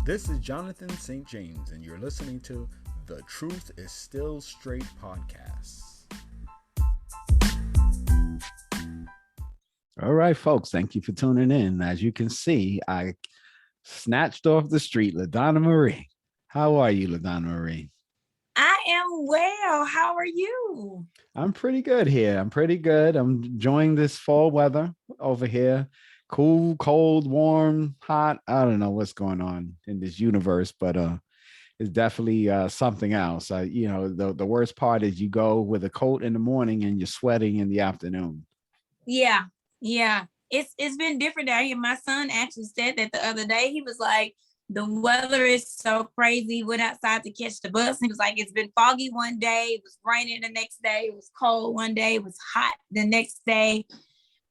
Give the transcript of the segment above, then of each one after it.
This is Jonathan St. James, and you're listening to The Truth is Still Straight podcast. All right, folks, thank you for tuning in. As you can see, I snatched off the street LaDonna Marie. How are you, LaDonna Marie? I am well. How are you? I'm pretty good here. I'm enjoying this fall weather over here. Cool, cold, warm, hot. I don't know what's going on in this universe, but it's definitely something else. The worst part is you go with a coat in the morning and you're sweating in the afternoon. Yeah. It's been different down here. My son actually said that the other day. He was like, the weather is so crazy. Went outside to catch the bus. He was like, it's been foggy one day. It was raining the next day. It was cold one day. It was hot the next day.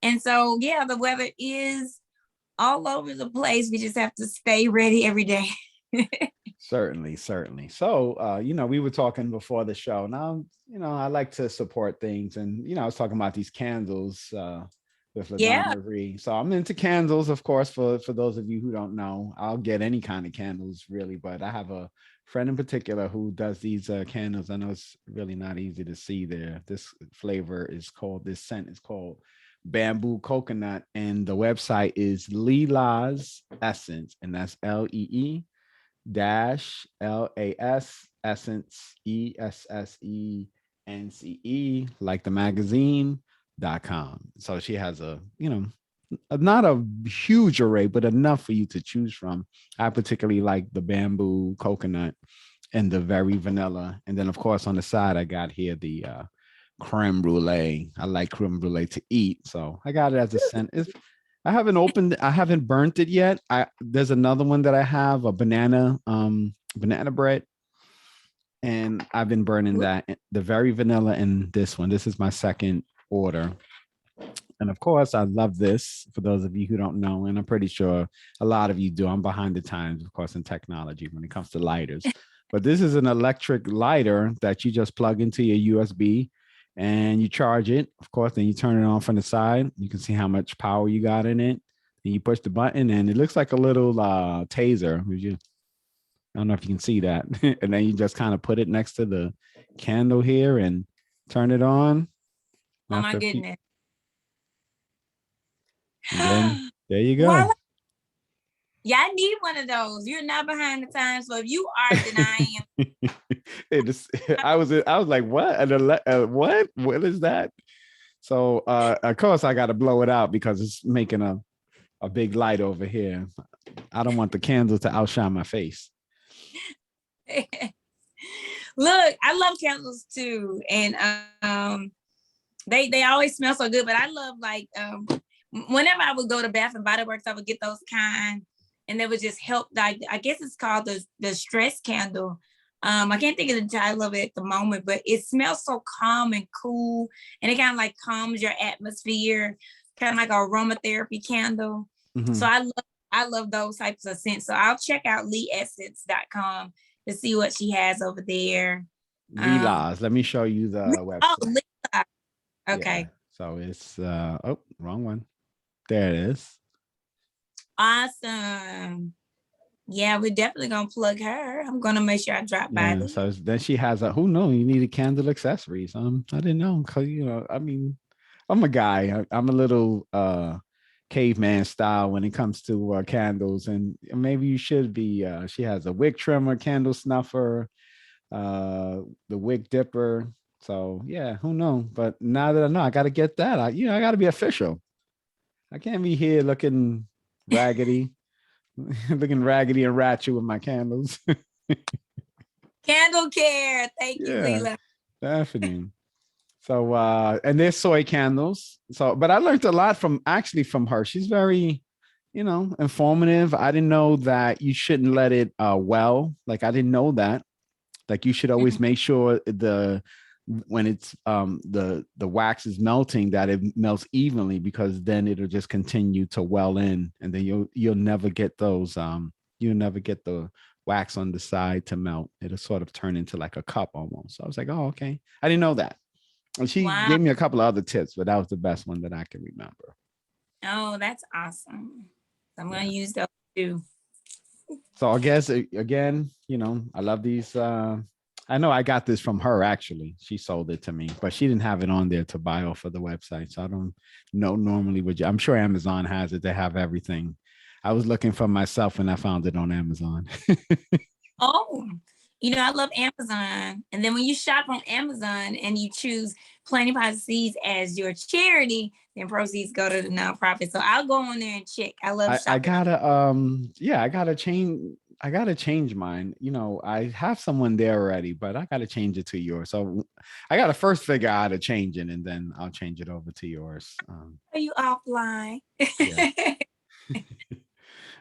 And so, yeah, the weather is all over the place. We just have to stay ready every day. Certainly. So, we were talking before the show. Now, I like to support things. And, I was talking about these candles with LaDonna Marie. So I'm into candles, of course, for those of you who don't know. I'll get any kind of candles, really. But I have a friend in particular who does these candles. I know it's really not easy to see there. This scent is called bamboo coconut, and the website is Lila's Essence, and that's LEE dash LAS Essence ESSENCE, like the magazine.com. So she has not a huge array, but enough for you to choose from. I particularly like the bamboo coconut and the very vanilla, and then of course on the side I got here the creme brulee. I like creme brulee to eat, so I got it as a scent. I haven't burnt it yet. There's another one that I have, a banana bread, and I've been burning that, the very vanilla, and this one. This is my second order. And of course, I love this, for those of you who don't know, and I'm pretty sure a lot of you do. I'm behind the times, of course, in technology when it comes to lighters. But this is an electric lighter that you just plug into your USB and you charge it. Of course, then you turn it on from the side. You can see how much power you got in it. Then you push the button and it looks like a little taser. I don't know if you can see that. And then you just kind of put it next to the candle here and turn it on. Oh my goodness. And then there you go. Well, yeah, I need one of those. You're not behind the times. So if you are, then I am. I was like, what? What is that? So of course I got to blow it out because it's making a big light over here. I don't want the candle to outshine my face. Look, I love candles too, and they always smell so good. But I love whenever I would go to Bath and Body Works, I would get those kind, and they would just help. Like, I guess it's called the stress candle. I can't think of the title of it at the moment, but it smells so calm and cool, and it kind of like calms your atmosphere, kind of like an aromatherapy candle. Mm-hmm. So I love those types of scents. So I'll check out leeessence.com to see what she has over there. Lila's. Let me show you the website. Oh, Lila. Okay. Yeah. So it's wrong one. There it is. Awesome. Yeah, we're definitely gonna plug her. I'm gonna make sure I drop by there. So then she has who knows, you needed candle accessories. I didn't know, because I'm a guy. I'm a little caveman style when it comes to candles, and maybe you should be. She has a wick trimmer, candle snuffer, the wick dipper. So yeah, who knows? But now that I know, I got to get that. I got to be official. I can't be here looking raggedy, looking raggedy and ratchet with my candles. Candle care. Thank you, Leela. Definitely. So, and there's soy candles. So, but I learned a lot from her. She's very, informative. I didn't know that you shouldn't let it Like, I didn't know that. Like, you should always make sure when it's the wax is melting, that it melts evenly, because then it'll just continue to well in, and then you'll never get those you'll never get the wax on the side to melt. It'll sort of turn into like a cup almost. So I was like, oh, okay. I didn't know that. And she gave me a couple of other tips, but that was the best one that I can remember. Oh, that's awesome. I'm going to use those too. So I guess again, I love these. I know I got this from her actually. She sold it to me, but she didn't have it on there to buy off of the website. So I don't know normally what I'm sure Amazon has it. They have everything. I was looking for myself and I found it on Amazon. Oh, I love Amazon. And then when you shop on Amazon and you choose Planting Positive Seeds as your charity, then proceeds go to the nonprofit. So I'll go on there and check. I love I shopping. gotta change mine. I have someone there already, but I gotta change it to yours. So I gotta first figure out how to change it and then I'll change it over to yours. Are you offline? Yeah.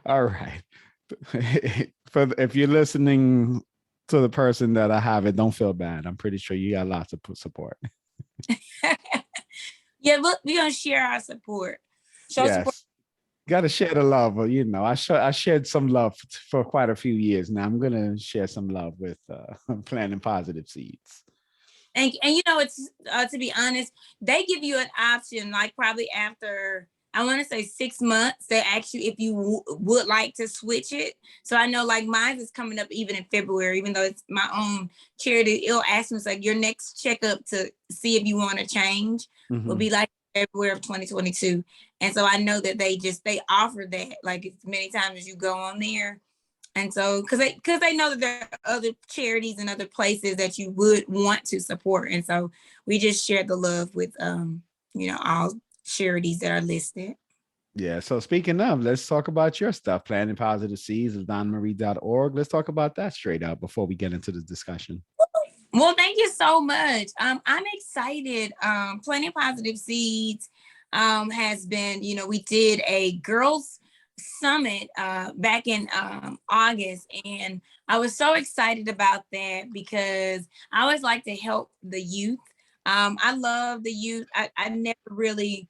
All right. If you're listening to the person that I have it, don't feel bad. I'm pretty sure you got lots of support. Yeah, look, we're gonna share our support. Show support. Yes. Got to share the love. I shared some love for quite a few years now. I'm gonna share some love with Planting Positive Seeds. And it's to be honest, they give you an option, like probably after I want to say 6 months, they ask you if you would like to switch it. So I know like mine is coming up even in February, even though it's my own charity. It'll ask me, it's like your next checkup to see if you want to change will be like February of 2022. And so I know that they offer that like as many times as you go on there. And so, because they know that there are other charities and other places that you would want to support, and so we just share the love with all charities that are listed. Yeah. So speaking of, let's talk about your stuff. Planting Positive Seeds, LaDonnaMarie.org. Let's talk about that straight up before we get into the discussion. Well, thank you so much. I'm excited. Planting Positive Seeds has been, we did a girls summit back in August, and I was so excited about that because I always like to help the youth. I love the youth. I never really,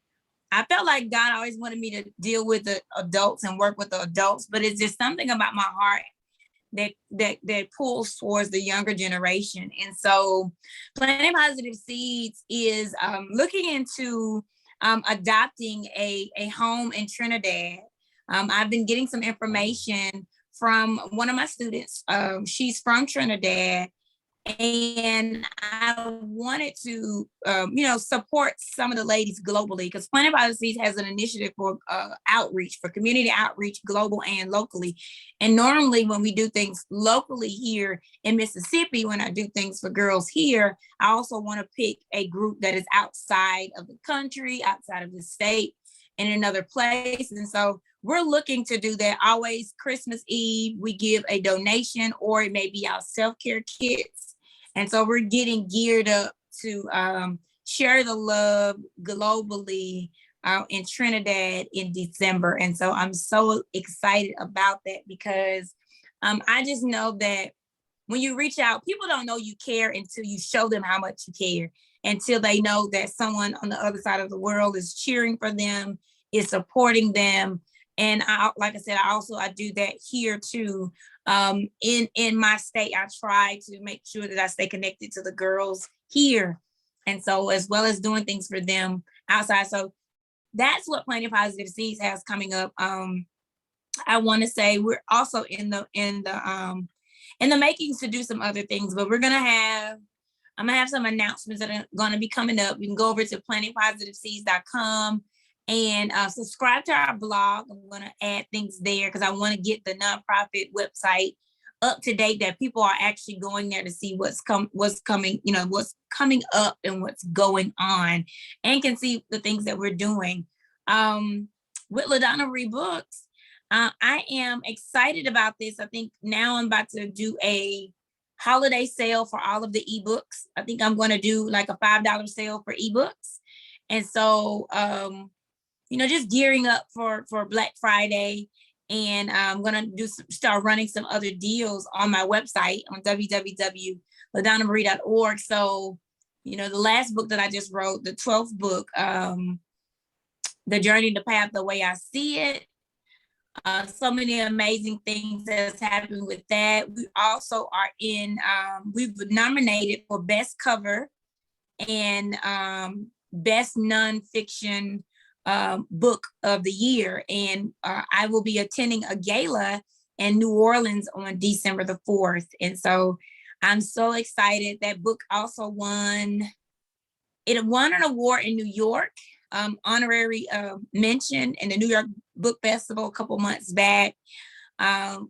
I felt like God always wanted me to deal with the adults and work with the adults, but it's just something about my heart that pulls towards the younger generation. And so Planting Positive Seeds is looking into adopting a home in Trinidad. I've been getting some information from one of my students. She's from Trinidad, and I wanted to, support some of the ladies globally because Planet Policies has an initiative for outreach, for community outreach, global and locally. And normally, when we do things locally here in Mississippi, when I do things for girls here, I also want to pick a group that is outside of the country, outside of the state, in another place. And so we're looking to do that. Always Christmas Eve, we give a donation, or it may be our self-care kits. And so we're getting geared up to share the love globally in Trinidad in December. And so I'm so excited about that because I just know that when you reach out, people don't know you care until you show them how much you care, until they know that someone on the other side of the world is cheering for them, is supporting them. And like I said, I do that here too. In my state, I try to make sure that I stay connected to the girls here. And so as well as doing things for them outside. So that's what Planting Positive Seeds has coming up. I want to say we're also in the makings to do some other things, but I'm gonna have some announcements that are gonna be coming up. You can go over to plantingpositiveseeds.com and subscribe to our blog. I'm going to add things there because I want to get the nonprofit website up to date, that people are actually going there to see what's coming, what's coming up and what's going on, and can see the things that we're doing. With LaDonna Marie Books, I am excited about this. I think now I'm about to do a holiday sale for all of the ebooks. I think I'm going to do like a $5 sale for ebooks. And so, just gearing up for Black Friday. And I'm going to start running some other deals on my website on www.ladonnamarie.org. So, the last book that I just wrote, the 12th book, The Journey, the Path, the Way I See It. So many amazing things that's happened with that. We also are we've nominated for Best Cover and Best Nonfiction book of the year. And I will be attending a gala in New Orleans on December the 4th. And so I'm so excited. That book also won an award in New York, honorary mention in the New York Book Festival a couple months back.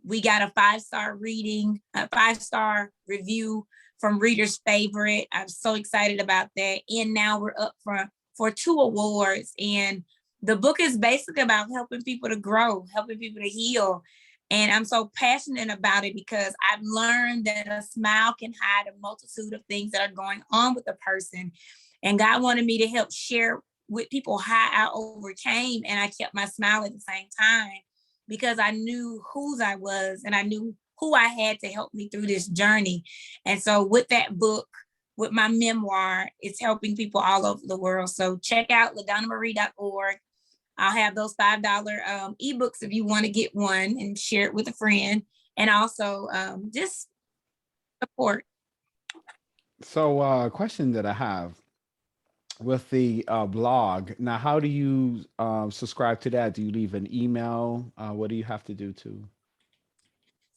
We got a 5-star reading, a 5-star review from Reader's Favorite. I'm so excited about that. And now we're up for 2 awards. And the book is basically about helping people to grow, helping people to heal. And I'm so passionate about it because I've learned that a smile can hide a multitude of things that are going on with a person. And God wanted me to help share with people how I overcame, and I kept my smile at the same time because I knew whose I was and I knew who I had to help me through this journey. And so with that book, with my memoir, it's helping people all over the world. So check out LaDonnaMarie.org. I'll have those $5 ebooks if you want to get one and share it with a friend. And also just support. So a question that I have with the blog, now how do you subscribe to that? Do you leave an email? What do you have to do to?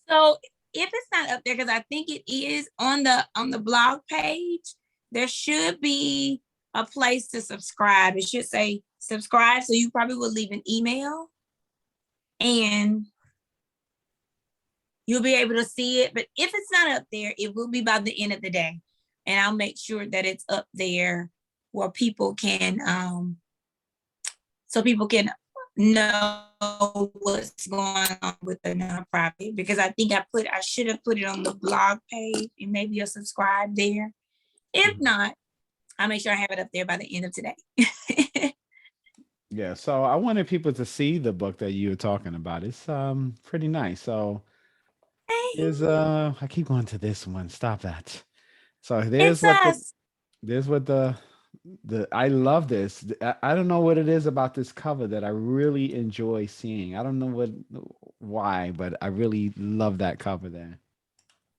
So if it's not up there, because I think it is on the blog page, there should be a place to subscribe. It should say subscribe. So you probably will leave an email and you'll be able to see it. But if it's not up there, it will be by the end of the day. And I'll make sure that it's up there where people can know what's going on with the nonprofit, because I think I should have put it on the blog page and maybe you'll subscribe there. If not, I'll make sure I have it up there by the end of today. Yeah, so I wanted people to see the book that you were talking about. It's pretty nice. So there's I keep going to this one. Stop that. So there's what the I love this. I don't know what it is about this cover that I really enjoy seeing. I don't know why, but I really love that cover there.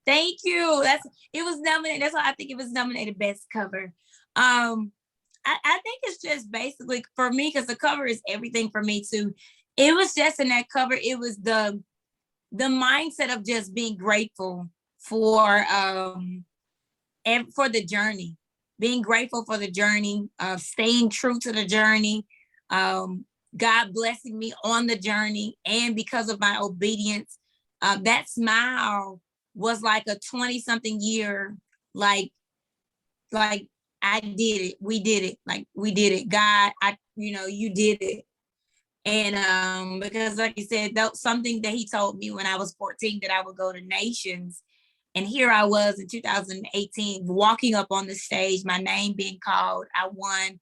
Thank you. It was nominated. That's why I think it was nominated best cover. I think it's just basically for me, because the cover is everything for me too. It was just in that cover, it was the mindset of just being grateful for the journey, being grateful for the journey, staying true to the journey, God blessing me on the journey, and because of my obedience, that smile was like a 20-something year, like I did it. We did it. Like we did it. God, you did it. And because like you said, that was something that he told me when I was 14 that I would go to nations. And here I was in 2018, walking up on the stage, my name being called. I won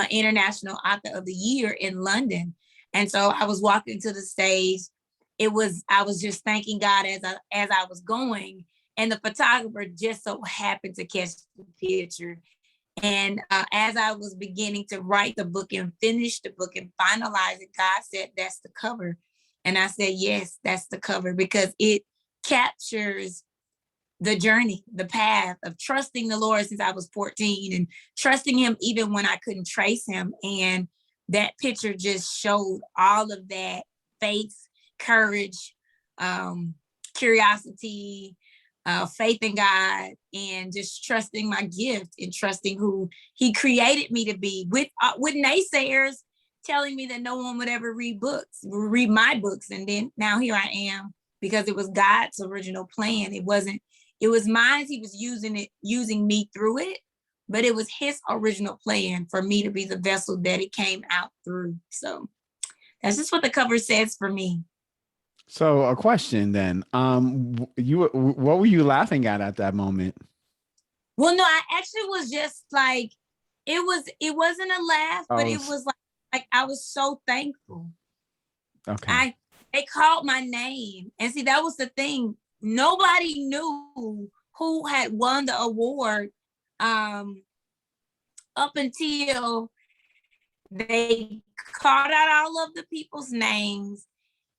International Author of the Year in London. And so I was walking to the stage. I was just thanking God as I was going. And the photographer just so happened to catch the picture. And as I was beginning to write the book and finish the book and finalize it, God said, that's the cover. And I said, yes, that's the cover, because it captures the journey, the path of trusting the Lord since I was 14 and trusting him even when I couldn't trace him. And that picture just showed all of that: faith, courage, curiosity, faith in God, and just trusting my gift and trusting who he created me to be, with naysayers telling me that no one would ever read my books. And then now here I am, because it was God's original plan. It was mine. He was using me through it, but it was his original plan for me to be the vessel that it came out through. So that's just what the cover says for me. So a question then, what were you laughing at that moment? Well, no, I actually was just like, it wasn't a laugh, but it was like I was so thankful. Okay. They called my name, and see, that was the thing. Nobody knew who had won the award up until they called out all of the people's names.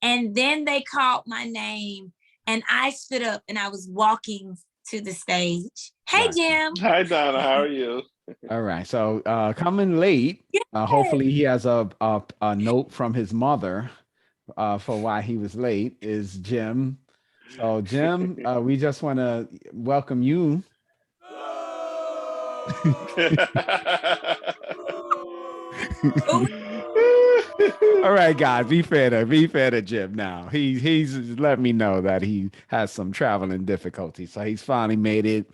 And then they called my name, and I stood up and I was walking to the stage. Hey, Jim. Hi, Donna. How are you? All right. So coming late. Hopefully he has a note from his mother for why he was late is Jim. So Jim, we just want to welcome you. Oh, All right, guys, be fair to Jim now. He's let me know that he has some traveling difficulties. So he's finally made it.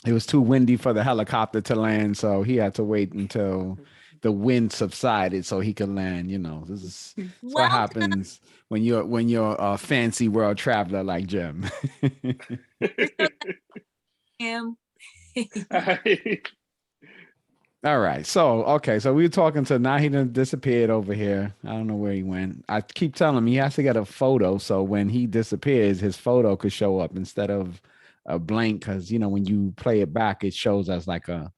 It was too windy for the helicopter to land, so he had to wait until the wind subsided so he could land. This is what welcome. happens when you're a fancy world traveler like Jim. We're so him. All right. So we were talking to now he done disappeared over here. I don't know where he went. I keep telling him he has to get a photo so when he disappears, his photo could show up instead of a blank. Because when you play it back, it shows as like a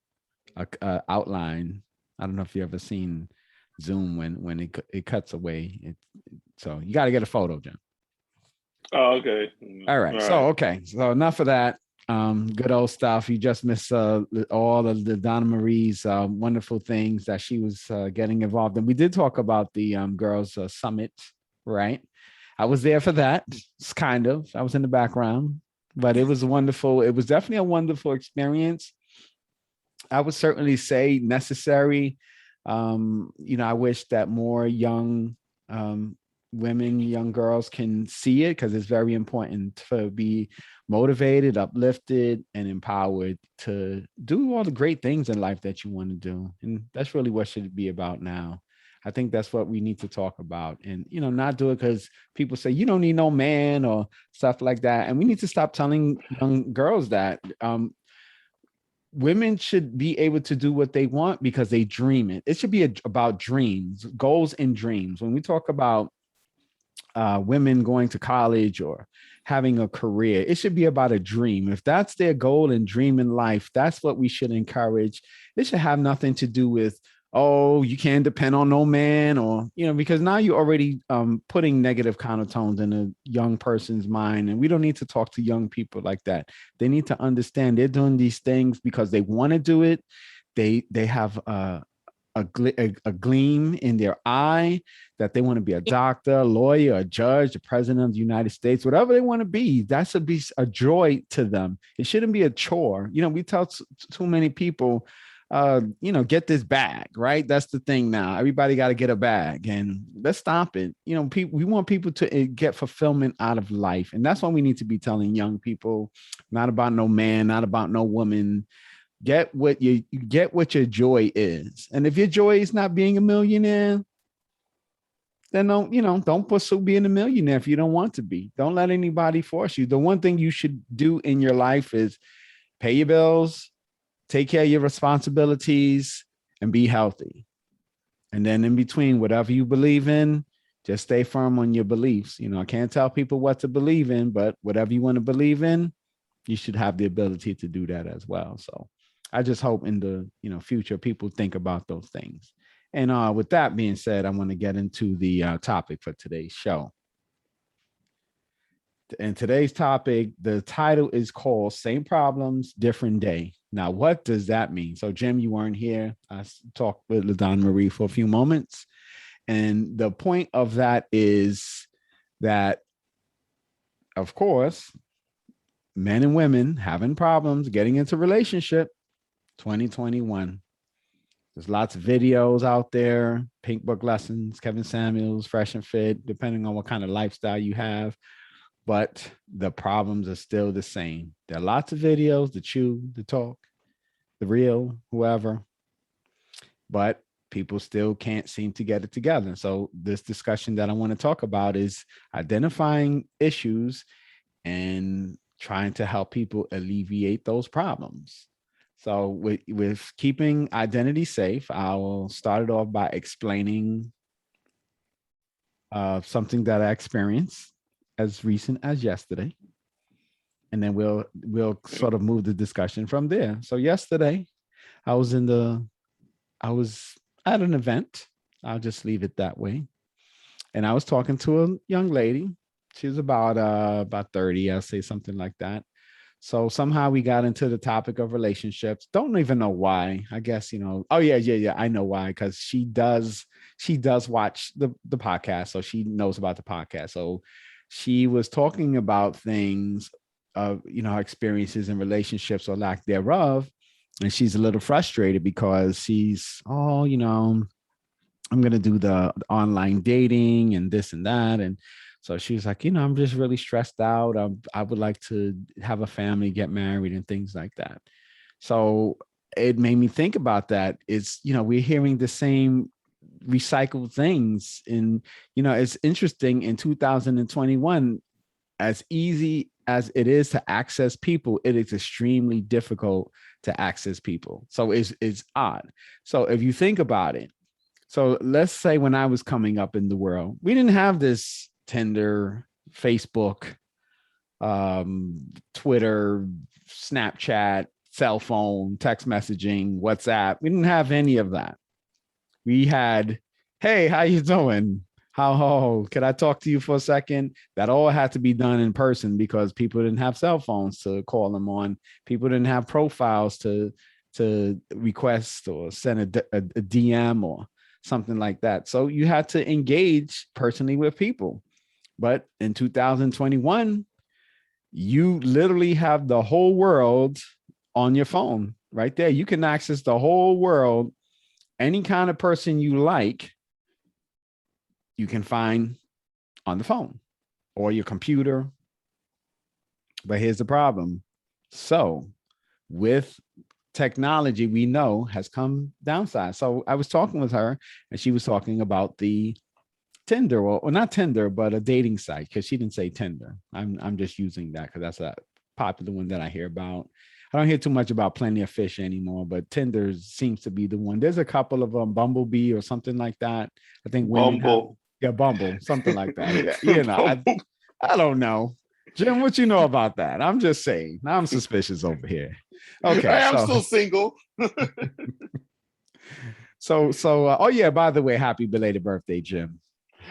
outline. I don't know if you ever seen Zoom when it cuts away. So you got to get a photo, Jim. Oh, okay. All right. So okay. So enough of that. Good old stuff. You just missed all of the LaDonna Marie's wonderful things that she was getting involved in. We did talk about the girls summit, right? I was there for that. It's kind of. I was in the background, but it was wonderful. It was definitely a wonderful experience. I would certainly say necessary. I wish that more young women, young girls can see it because it's very important to be motivated, uplifted, and empowered to do all the great things in life that you want to do. And that's really what should be about now. I think that's what we need to talk about and, not do it because people say you don't need no man or stuff like that. And we need to stop telling young girls that women should be able to do what they want because they dream it. It should be about dreams, goals and dreams. When we talk about women going to college or having a career, it should be about a dream. If that's their goal and dream in life, that's what we should encourage. It should have nothing to do with, oh, you can't depend on no man, or because now you're already putting negative connotations in a young person's mind, and we don't need to talk to young people like that. They need to understand they're doing these things because they want to do it. They have a gleam in their eye that they want to be a doctor, a lawyer, a judge, the president of the United States, whatever they want to be. That should be a joy to them. It shouldn't be a chore. We tell too many people, get this bag, right? That's the thing now. Everybody got to get a bag, and let's stop it. We want people to get fulfillment out of life. And that's what we need to be telling young people, not about no man, not about no woman. Get what your joy is. And if your joy is not being a millionaire, then don't pursue being a millionaire if you don't want to be. Don't let anybody force you. The one thing you should do in your life is pay your bills, take care of your responsibilities, and be healthy. And then in between, whatever you believe in, just stay firm on your beliefs. I can't tell people what to believe in, but whatever you want to believe in, you should have the ability to do that as well. So I just hope in the future people think about those things. And with that being said, I want to get into the topic for today's show. And today's topic, the title is called Same Problems, Different Day. Now, what does that mean? So, Jim, you weren't here. I talked with LaDonna Marie for a few moments. And the point of that is that, of course, men and women having problems getting into relationship, 2021. There's lots of videos out there, Pink Book Lessons, Kevin Samuels, Fresh and Fit, depending on what kind of lifestyle you have. But the problems are still the same. There are lots of videos, the chew, the talk, the real, whoever. But people still can't seem to get it together. So this discussion that I want to talk about is identifying issues and trying to help people alleviate those problems. So with keeping identity safe, I will start it off by explaining something that I experienced as recent as yesterday. And then we'll sort of move the discussion from there. So yesterday, I was at an event. I'll just leave it that way. And I was talking to a young lady. She was about 30, I'll say something like that. So somehow we got into the topic of relationships. Don't even know why. I guess, oh yeah. I know why. Because she does watch the podcast. So she knows about the podcast. So she was talking about things of, her experiences in relationships or lack thereof. And she's a little frustrated because she's, I'm going to do the online dating and this and that. And so she was like, I'm just really stressed out. I would like to have a family, get married and things like that. So it made me think about that. It's, we're hearing the same recycled things. And, it's interesting in 2021, as easy as it is to access people, it is extremely difficult to access people. So it's odd. So if you think about it, so let's say when I was coming up in the world, we didn't have this Tinder, Facebook, Twitter, Snapchat, cell phone, text messaging, WhatsApp. We didn't have any of that. We had, hey, how you doing? How can I talk to you for a second? That all had to be done in person because people didn't have cell phones to call them on. People didn't have profiles to request or send a DM or something like that. So you had to engage personally with people. But in 2021, you literally have the whole world on your phone right there. You can access the whole world. Any kind of person you like, you can find on the phone or your computer. But here's the problem. So with technology, we know has come downside. So I was talking with her and she was talking about the Tinder or not Tinder, but a dating site, because she didn't say Tinder. I'm just using that because that's a popular one that I hear about. I don't hear too much about Plenty of Fish anymore, but Tinder seems to be the one. There's a couple of them, Bumblebee or something like that. I think women Bumble. Bumble, something like that. I don't know. Jim, what you know about that? I'm just saying. I'm suspicious over here. Okay, I'm still single. So, oh yeah, by the way, happy belated birthday, Jim.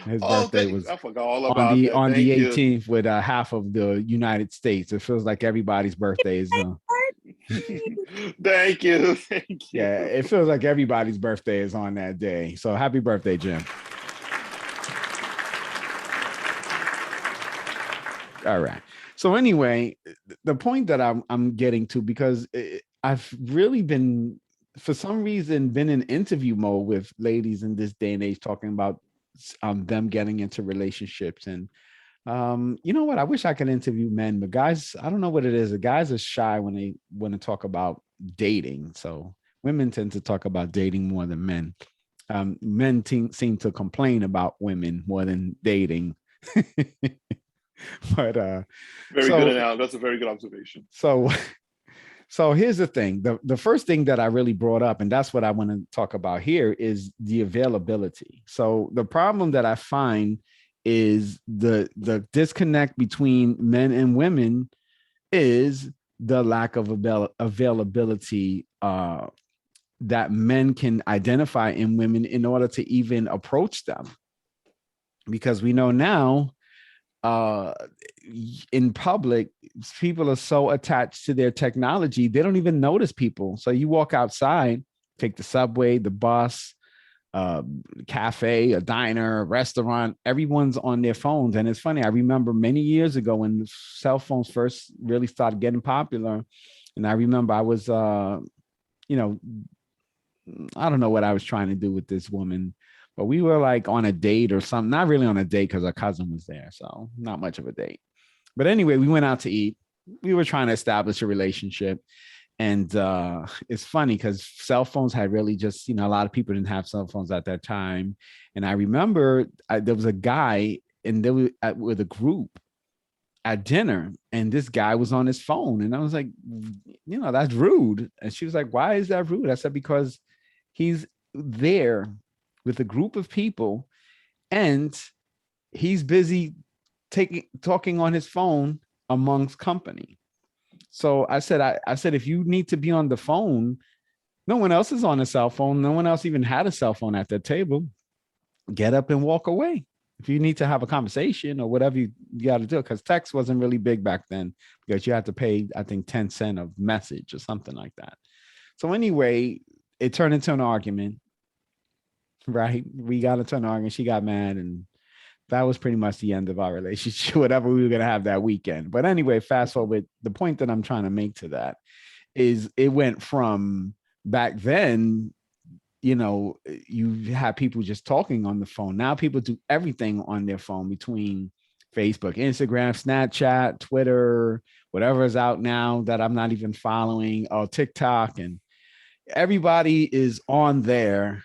His birthday was I forgot all about that. on the 18th with half of the United States. It feels like everybody's birthday is. Thank you. Yeah, it feels like everybody's birthday is on that day. So happy birthday, Jim. All right. So anyway, the point that I'm getting to, because I've really been, for some reason, been in interview mode with ladies in this day and age, talking about them getting into relationships. And you know what? I wish I could interview men, but guys, I don't know what it is. The guys are shy when they want to talk about dating. So women tend to talk about dating more than men. Men seem to complain about women more than dating. But very good now. That's a very good observation. So here's the thing. The first thing that I really brought up, and that's what I want to talk about here, is the availability. So the problem that I find is the disconnect between men and women is the lack of availability that men can identify in women in order to even approach them. Because we know now, in public, people are so attached to their technology, they don't even notice people. So you walk outside, take the subway, the bus, cafe, a diner, a restaurant, everyone's on their phones. And it's funny, I remember many years ago when cell phones first really started getting popular. And I remember I was, I don't know what I was trying to do with this woman, but we were like on a date or something, not really on a date because our cousin was there. So not much of a date. But anyway, we went out to eat. We were trying to establish a relationship. And it's funny because cell phones had really just, a lot of people didn't have cell phones at that time. And I remember there was a guy and they were with a group at dinner and this guy was on his phone. And I was like, that's rude. And she was like, why is that rude? I said, because he's there with a group of people and he's busy talking on his phone amongst company. So I said, if you need to be on the phone, no one else is on a cell phone. No one else even had a cell phone at that table. Get up and walk away. If you need to have a conversation or whatever you got to do, because text wasn't really big back then, because you had to pay, I think, 10 cents of message or something like that. So anyway, it turned into an argument, right? We got into an argument. She got mad, and that was pretty much the end of our relationship, whatever we were going to have that weekend. But anyway, fast forward, the point that I'm trying to make to that is it went from back then, you have people just talking on the phone. Now people do everything on their phone, between Facebook, Instagram, Snapchat, Twitter, whatever is out now that I'm not even following, or TikTok, and everybody is on there.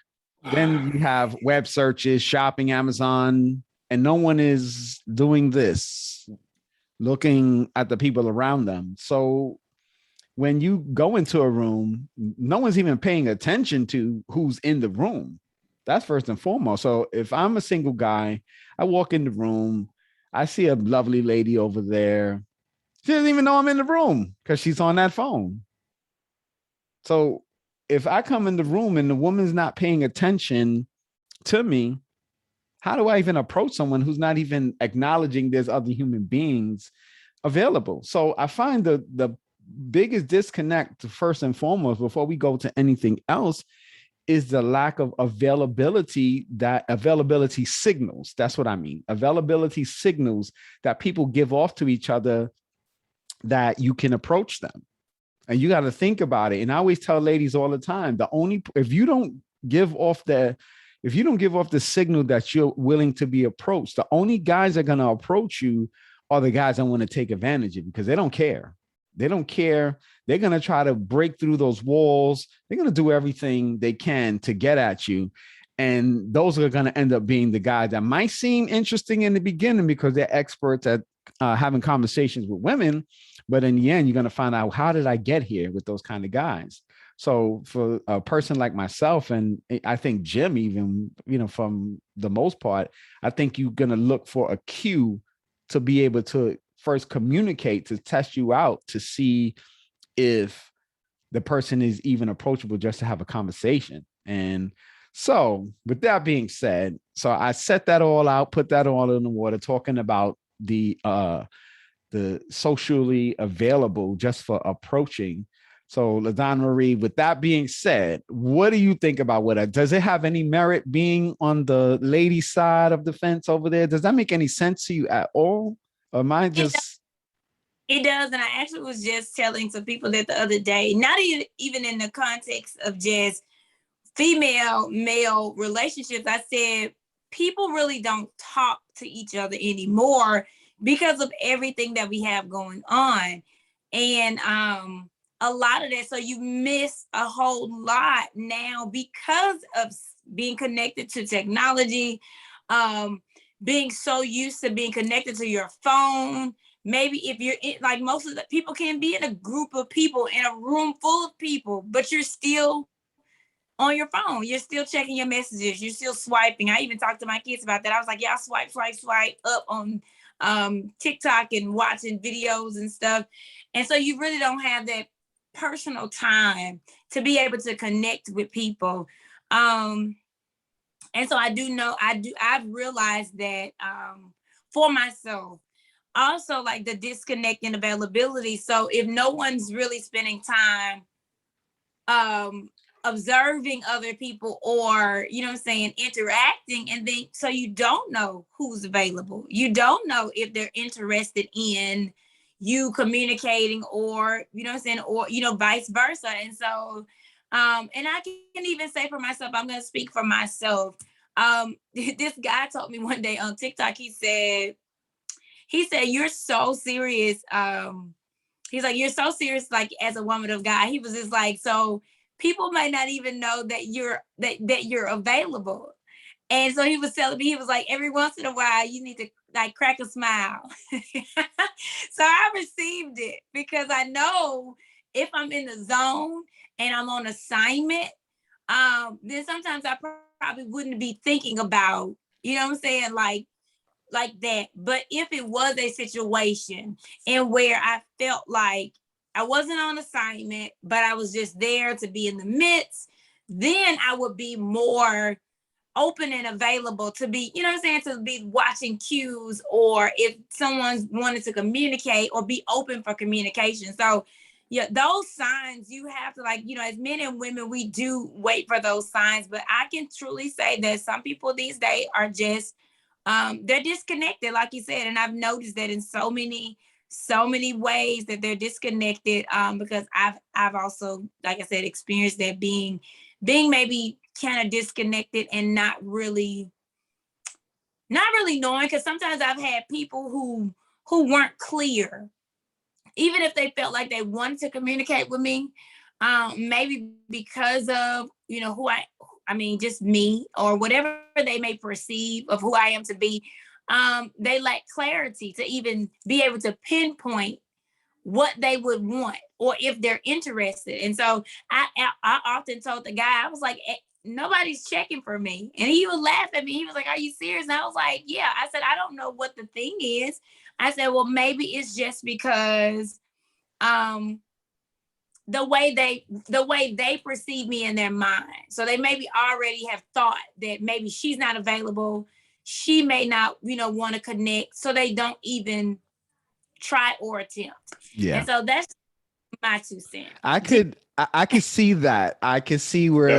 Then you have web searches, shopping, Amazon, and no one is doing this, looking at the people around them. So when you go into a room, no one's even paying attention to who's in the room. That's first and foremost. So if I'm a single guy, I walk in the room, I see a lovely lady over there. She doesn't even know I'm in the room because she's on that phone. So if I come in the room and the woman's not paying attention to me, how do I even approach someone who's not even acknowledging there's other human beings available? So I find the biggest disconnect, first and foremost, before we go to anything else, is the lack of availability signals. That's what I mean. Availability signals that people give off to each other, that you can approach them. And you got to think about it. And I always tell ladies all the time, if you don't give off the signal that you're willing to be approached, the only guys that are going to approach you are the guys that want to take advantage of you, because they don't care. They don't care. They're going to try to break through those walls. They're going to do everything they can to get at you. And those are going to end up being the guys that might seem interesting in the beginning because they're experts at having conversations with women. But in the end, you're going to find out, how did I get here with those kind of guys? So for a person like myself, and I think Jim, even, from the most part, I think you're going to look for a cue to be able to first communicate, to test you out, to see if the person is even approachable, just to have a conversation. And so with that being said, so I set that all out, put that all in the water, talking about the socially available just for approaching. So LaDonna Marie, with that being said, what do you think about what? Does it have any merit being on the lady side of the fence over there? Does that make any sense to you at all? Or am I just... It does. And I actually was just telling some people that the other day, not even in the context of just female male relationships, I said people really don't talk to each other anymore because of everything that we have going on. And a lot of that, so you miss a whole lot now because of being connected to technology, being so used to being connected to your phone. Maybe if you're like, most of the people can be in a group of people, in a room full of people, but you're still on your phone. You're still checking your messages. You're still swiping. I even talked to my kids about that. I was like, yeah, swipe up on TikTok and watching videos and stuff. And so you really don't have that personal time to be able to connect with people. And so I've realized that for myself, also like the disconnect and availability. So if no one's really spending time observing other people, or, interacting, and then so you don't know who's available. You don't know if they're interested in you communicating, or, or, vice versa. And so, and I can even say for myself, I'm going to speak for myself. This guy told me one day on TikTok, he said, you're so serious. He's like, you're so serious, like, as a woman of God. He was just like, so people might not even know that you're available. And so he was telling me, he was like, every once in a while, you need to like crack a smile. So I received it, because I know if I'm in the zone and I'm on assignment, then sometimes I probably wouldn't be thinking about, like that. But if it was a situation in where I felt like I wasn't on assignment, but I was just there to be in the midst, then I would be more open and available to be, you know what I'm saying, to be watching cues, or if someone's wanted to communicate or be open for communication. So yeah, those signs you have to, like, you know, as men and women, we do wait for those signs, but I can truly say that some people these days are just, they're disconnected, like you said. And I've noticed that in so many ways that they're disconnected, because I've also, like I said, experienced that, being maybe kind of disconnected and not really knowing, because sometimes I've had people who weren't clear, even if they felt like they wanted to communicate with me, maybe because of, you know, I mean, just me, or whatever they may perceive of who I am to be. They lack clarity to even be able to pinpoint what they would want, or if they're interested. And so I often told the guy, I was like, nobody's checking for me. And he would laugh at me. He was like, are you serious? And I was like, yeah. I said, I don't know what the thing is. I said, well, maybe it's just because the way they perceive me in their mind. So they maybe already have thought that maybe she's not available. She may not, you know, want to connect. So they don't even try or attempt. Yeah. And so that's my 2 cents. I could see that. I could see where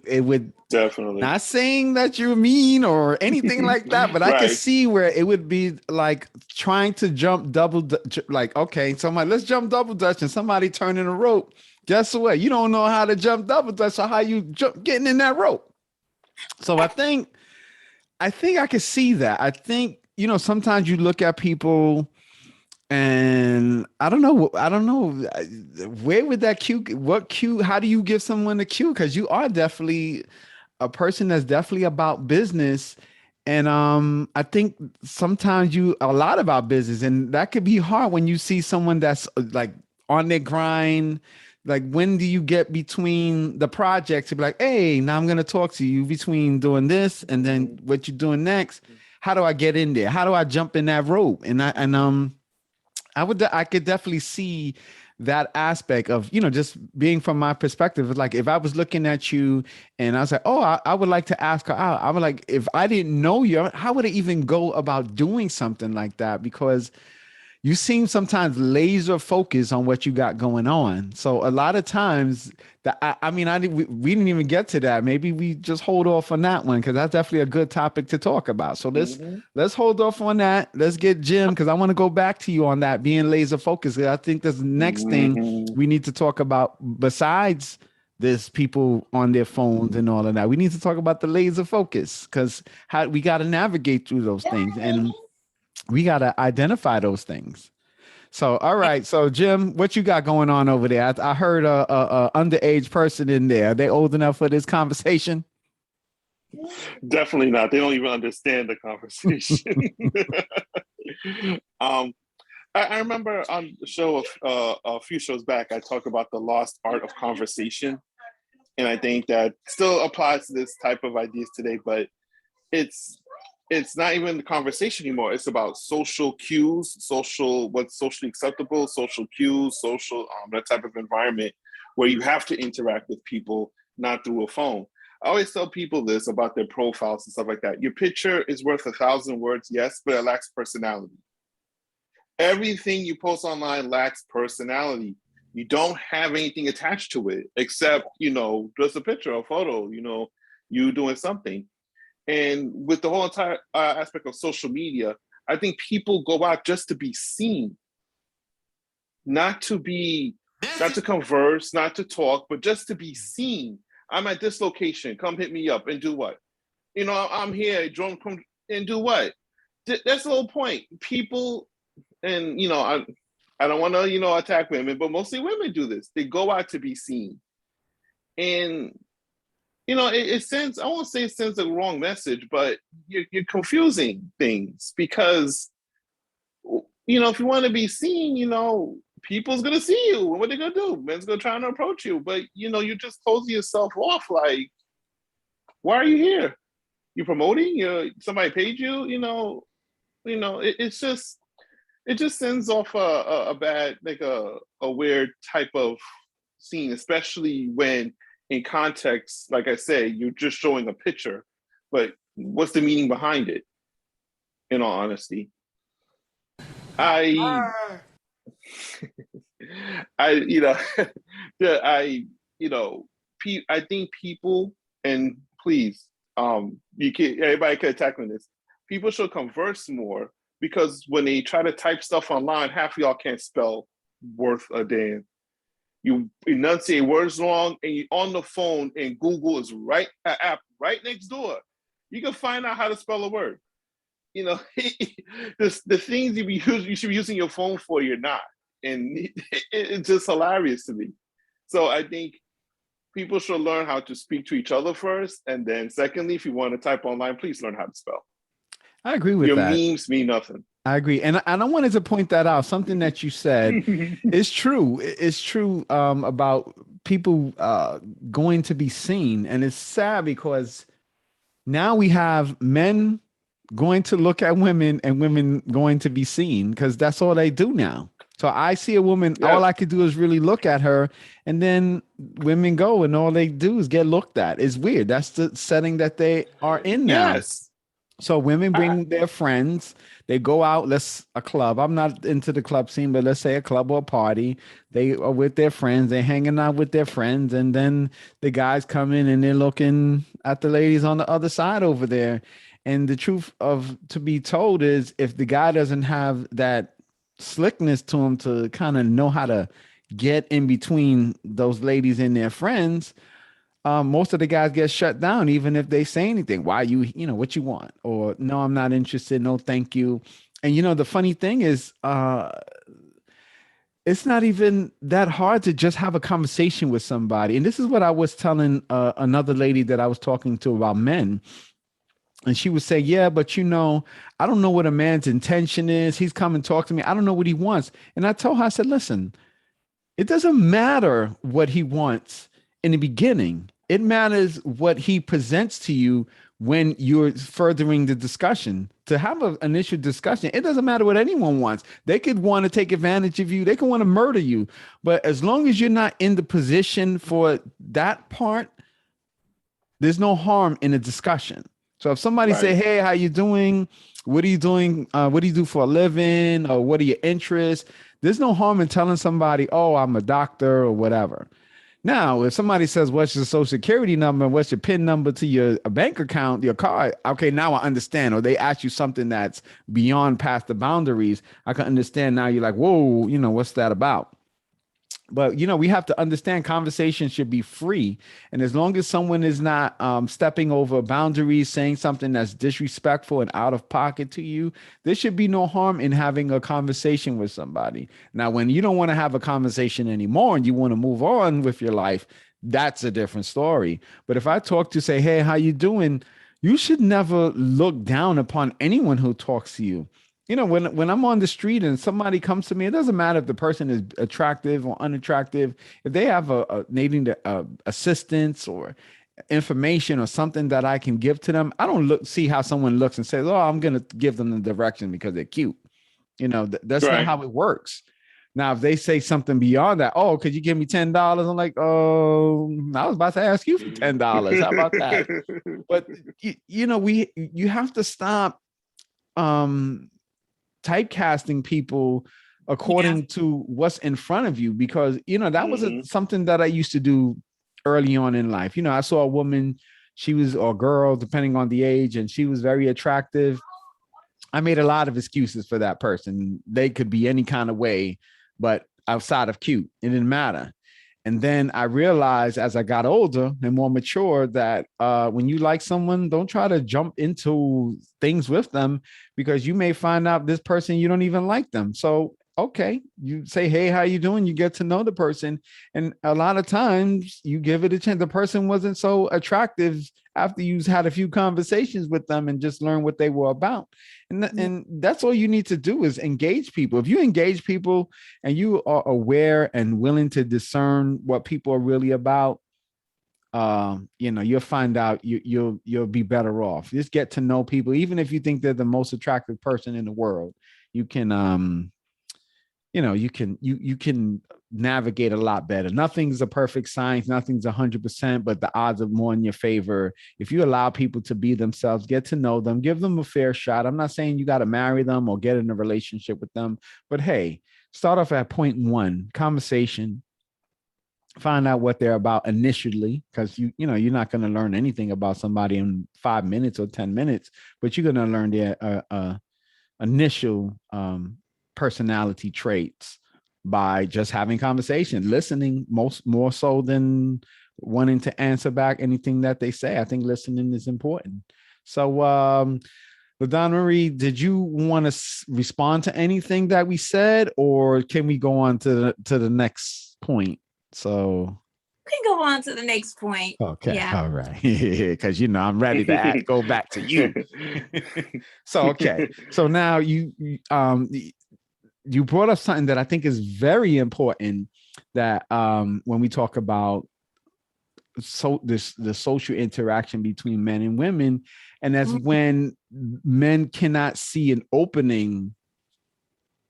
it would definitely, not saying that you're mean or anything like that, but I could see where it would be like trying to jump double, like, okay, somebody, let's jump double dutch, and somebody turning a rope. Guess what? You don't know how to jump double dutch, so how you getting in that rope? So I think I could see that. I think, you know, sometimes you look at people, and I don't know where would that cue, what cue, how do you give someone a cue? Because you are definitely a person that's definitely about business. And I think sometimes you a lot about business, and that could be hard when you see someone that's like on their grind. Like, when do you get between the projects to be like, hey, now I'm going to talk to you between doing this and then what you're doing next? How do I get in there? How do I jump in that rope? I could definitely see that aspect of, you know, just being from my perspective. Like, if I was looking at you and I was like, oh, I would like to ask her out. I would like, if I didn't know you, how would I even go about doing something like that? Because you seem sometimes laser focused on what you got going on. So a lot of times that we didn't even get to that. Maybe we just hold off on that one, because that's definitely a good topic to talk about. So let's hold off on that. Let's get Jim, because I want to go back to you on that being laser focused. I think that's the next thing we need to talk about, besides this people on their phones and all of that. We need to talk about the laser focus, because how we got to navigate through those things, and we got to identify those things. So, all right. So, Jim, what you got going on over there? I heard a underage person in there. Are they old enough for this conversation? Definitely not. They don't even understand the conversation. I remember on the show a few shows back, I talked about the lost art of conversation. And I think that still applies to this type of ideas today, but it's not even the conversation anymore. It's about social cues, what's socially acceptable, social cues, that type of environment where you have to interact with people, not through a phone. I always tell people this about their profiles and stuff like that. Your picture is worth 1,000 words, yes, but it lacks personality. Everything you post online lacks personality. You don't have anything attached to it except, you know, just a picture, a photo, you know, you doing something. And with the whole entire aspect of social media, I think people go out just to be seen, not to converse, not to talk, but just to be seen. I'm at this location. Come hit me up and do what? You know, I'm here. Come and do what? That's the whole point. People, and you know, I don't want to, you know, attack women, but mostly women do this. They go out to be seen, and you know, it sends, I won't say it sends a wrong message, but you're confusing things, because, you know, if you want to be seen, you know, people's going to see you. What are they going to do? Men's going to try to approach you. But, you know, you're just closing yourself off. Like, why are you here? You promoting? Somebody paid you? It just sends off a bad, like a weird type of scene, especially when in context, like I say, you're just showing a picture but what's the meaning behind it? In all honesty, I, I, you know, I, you know, I think people, and please, you can everybody can attack on this. People should converse more, because when they try to type stuff online, half of y'all can't spell worth a damn. You enunciate words wrong, and you on the phone, and Google is right app right next door. You can find out how to spell a word. You know, the things you should be using your phone for, you're not, and it's just hilarious to me. So I think people should learn how to speak to each other first, and then secondly, if you want to type online, please learn how to spell. I agree with Your that. memes mean nothing. I agree. And I wanted to point that out. Something that you said is true. It's true about people going to be seen. And it's sad because now we have men going to look at women and women going to be seen, because that's all they do now. So I see a woman, all I could do is really look at her, and then women go and all they do is get looked at. It's weird. That's the setting that they are in now. Yes. So women bring their friends, they go out, a club. I'm not into the club scene, but let's say a club or a party. They are with their friends, they're hanging out with their friends, and then the guys come in and they're looking at the ladies on the other side over there. And the truth to be told is, if the guy doesn't have that slickness to him to kind of know how to get in between those ladies and their friends, most of the guys get shut down, even if they say anything. Why what you want? Or no, I'm not interested. No, thank you. And the funny thing is, it's not even that hard to just have a conversation with somebody. And this is what I was telling another lady that I was talking to about men. And she would say, yeah, but I don't know what a man's intention is. He's come and talked to me. I don't know what he wants. And I told her, I said, listen, it doesn't matter what he wants in the beginning. It matters what he presents to you when you're furthering the discussion. To have an initial discussion, it doesn't matter what anyone wants. They could want to take advantage of you. They could want to murder you. But as long as you're not in the position for that part, there's no harm in a discussion. So if somebody say, hey, how you doing? What are you doing? What do you do for a living? Or what are your interests? There's no harm in telling somebody, oh, I'm a doctor or whatever. Now, if somebody says, what's your social security number? What's your PIN number to your bank account, your card? Okay, now I understand. Or they ask you something that's beyond past the boundaries. I can understand now. You're like, whoa, what's that about? But, we have to understand conversation should be free. And as long as someone is not stepping over boundaries, saying something that's disrespectful and out of pocket to you, there should be no harm in having a conversation with somebody. Now, when you don't want to have a conversation anymore and you want to move on with your life, that's a different story. But if I talk to say, hey, how you doing? You should never look down upon anyone who talks to you. When I'm on the street and somebody comes to me, it doesn't matter if the person is attractive or unattractive. If they have needing the assistance or information or something that I can give to them, I don't see how someone looks and says, oh, I'm going to give them the direction because they're cute. That's not how it works. Now, if they say something beyond that, oh, could you give me $10? I'm like, oh, I was about to ask you for $10. How about that? But you have to stop typecasting people according to what's in front of you, because that was something that I used to do early on in life. I saw a woman, she was, or a girl, depending on the age, and she was very attractive. I made a lot of excuses for that person. They could be any kind of way, but outside of cute, it didn't matter. And then I realized as I got older and more mature that when you like someone, don't try to jump into things with them, because you may find out this person, you don't even like them. So, okay, you say, hey, how you doing? You get to know the person. And a lot of times you give it a chance. The person wasn't so attractive after you had a few conversations with them and just learn what they were about. And that's all you need to do is engage people. If you engage people and you are aware and willing to discern what people are really about, you'll find out you'll be better off. Just get to know people. Even if you think they're the most attractive person in the world, you can you can navigate a lot better. Nothing's a perfect science, nothing's 100%, but the odds are more in your favor if you allow people to be themselves, get to know them, give them a fair shot. I'm not saying you got to marry them or get in a relationship with them, but hey, start off at point one, conversation, find out what they're about initially, because you know you're not going to learn anything about somebody in 5 minutes or 10 minutes, but you're going to learn their initial personality traits by just having conversation, listening more so than wanting to answer back anything that they say. I think listening is important. So LaDonna Marie, did you want to respond to anything that we said, or can we go on to the next point? So we can go on to the next point. Okay. Yeah. All right. Because I'm ready to go back to you. So okay. So now you brought up something that I think is very important, that when we talk about the social interaction between men and women, and that's when men cannot see an opening,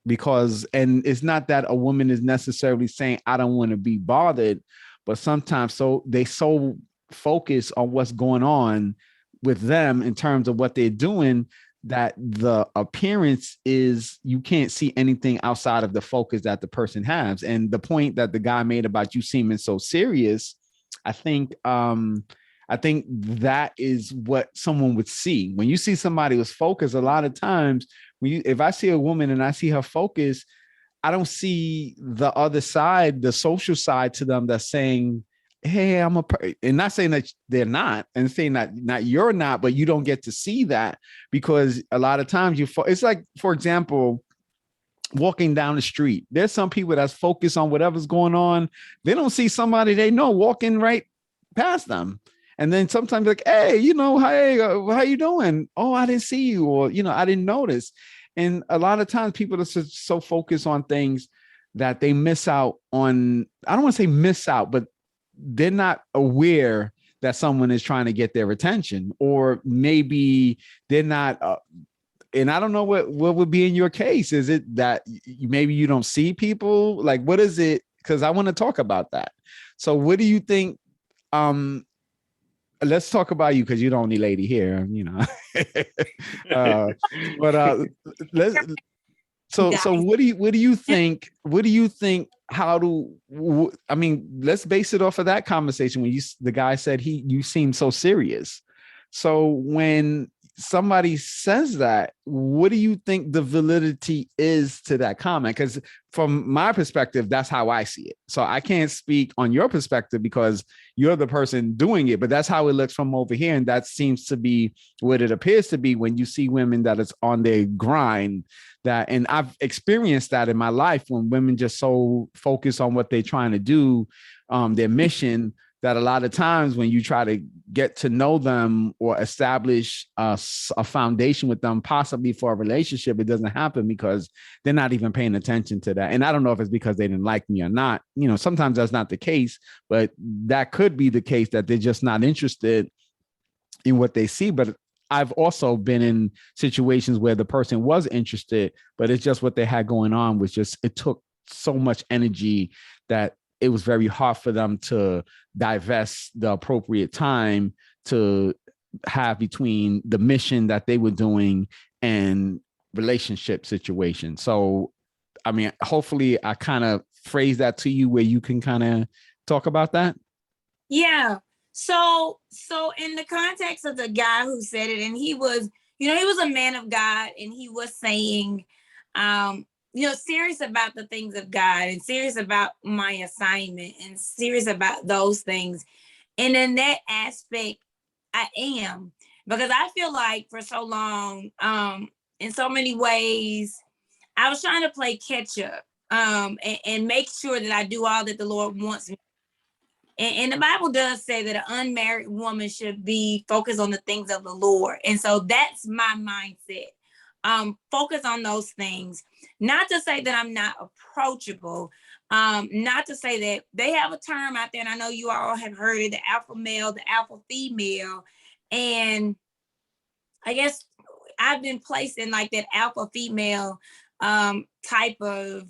because, and it's not that a woman is necessarily saying I don't want to be bothered, but sometimes they focus on what's going on with them in terms of what they're doing, that the appearance is you can't see anything outside of the focus that the person has. And the point that the guy made about you seeming so serious, I think that is what someone would see. When you see somebody who's focused, a lot of times if I see a woman and I see her focus, I don't see the other side, the social side to them that's saying, hey, and not saying that they're not, and saying that not you're not, but you don't get to see that, because a lot of times it's like, for example, walking down the street, there's some people that's focused on whatever's going on. They don't see somebody they know walking right past them. And then sometimes like, hey, hey, how you doing? Oh, I didn't see you. Or, I didn't notice. And a lot of times people are so focused on things that they miss out on. I don't want to say miss out, but they're not aware that someone is trying to get their attention, or maybe they're not. And I don't know what would be in your case. Is it that maybe you don't see people? Like, what is it? Because I want to talk about that. So what do you think? Let's talk about you, because you're the only lady here, but let's. So what do you think? What do you think? Let's base it off of that conversation when the guy said you seem so serious. So when somebody says that, what do you think the validity is to that comment? Because from my perspective, that's how I see it. So I can't speak on your perspective because you're the person doing it, but that's how it looks from over here. And that seems to be what it appears to be when you see women that is on their grind. And I've experienced that in my life, when women just so focus on what they're trying to do, their mission, that a lot of times when you try to get to know them or establish a foundation with them, possibly for a relationship, it doesn't happen because they're not even paying attention to that. And I don't know if it's because they didn't like me or not. Sometimes that's not the case, but that could be the case, that they're just not interested in what they see. But I've also been in situations where the person was interested, but it's just what they had going on was just, it took so much energy that it was very hard for them to divest the appropriate time to have between the mission that they were doing and relationship situation. So, hopefully I kind of phrase that to you where you can kind of talk about that. Yeah. So in the context of the guy who said it, and he was a man of God, and he was saying, serious about the things of God, and serious about my assignment, and serious about those things. And in that aspect, I am, because I feel like for so long, in so many ways, I was trying to play catch up, and make sure that I do all that the Lord wants me. And the Bible does say that an unmarried woman should be focused on the things of the Lord. And so that's my mindset. Focus on those things. Not to say that I'm not approachable. Not to say that they have a term out there, and I know you all have heard it, the alpha male, the alpha female. And I guess I've been placed in like that alpha female type of,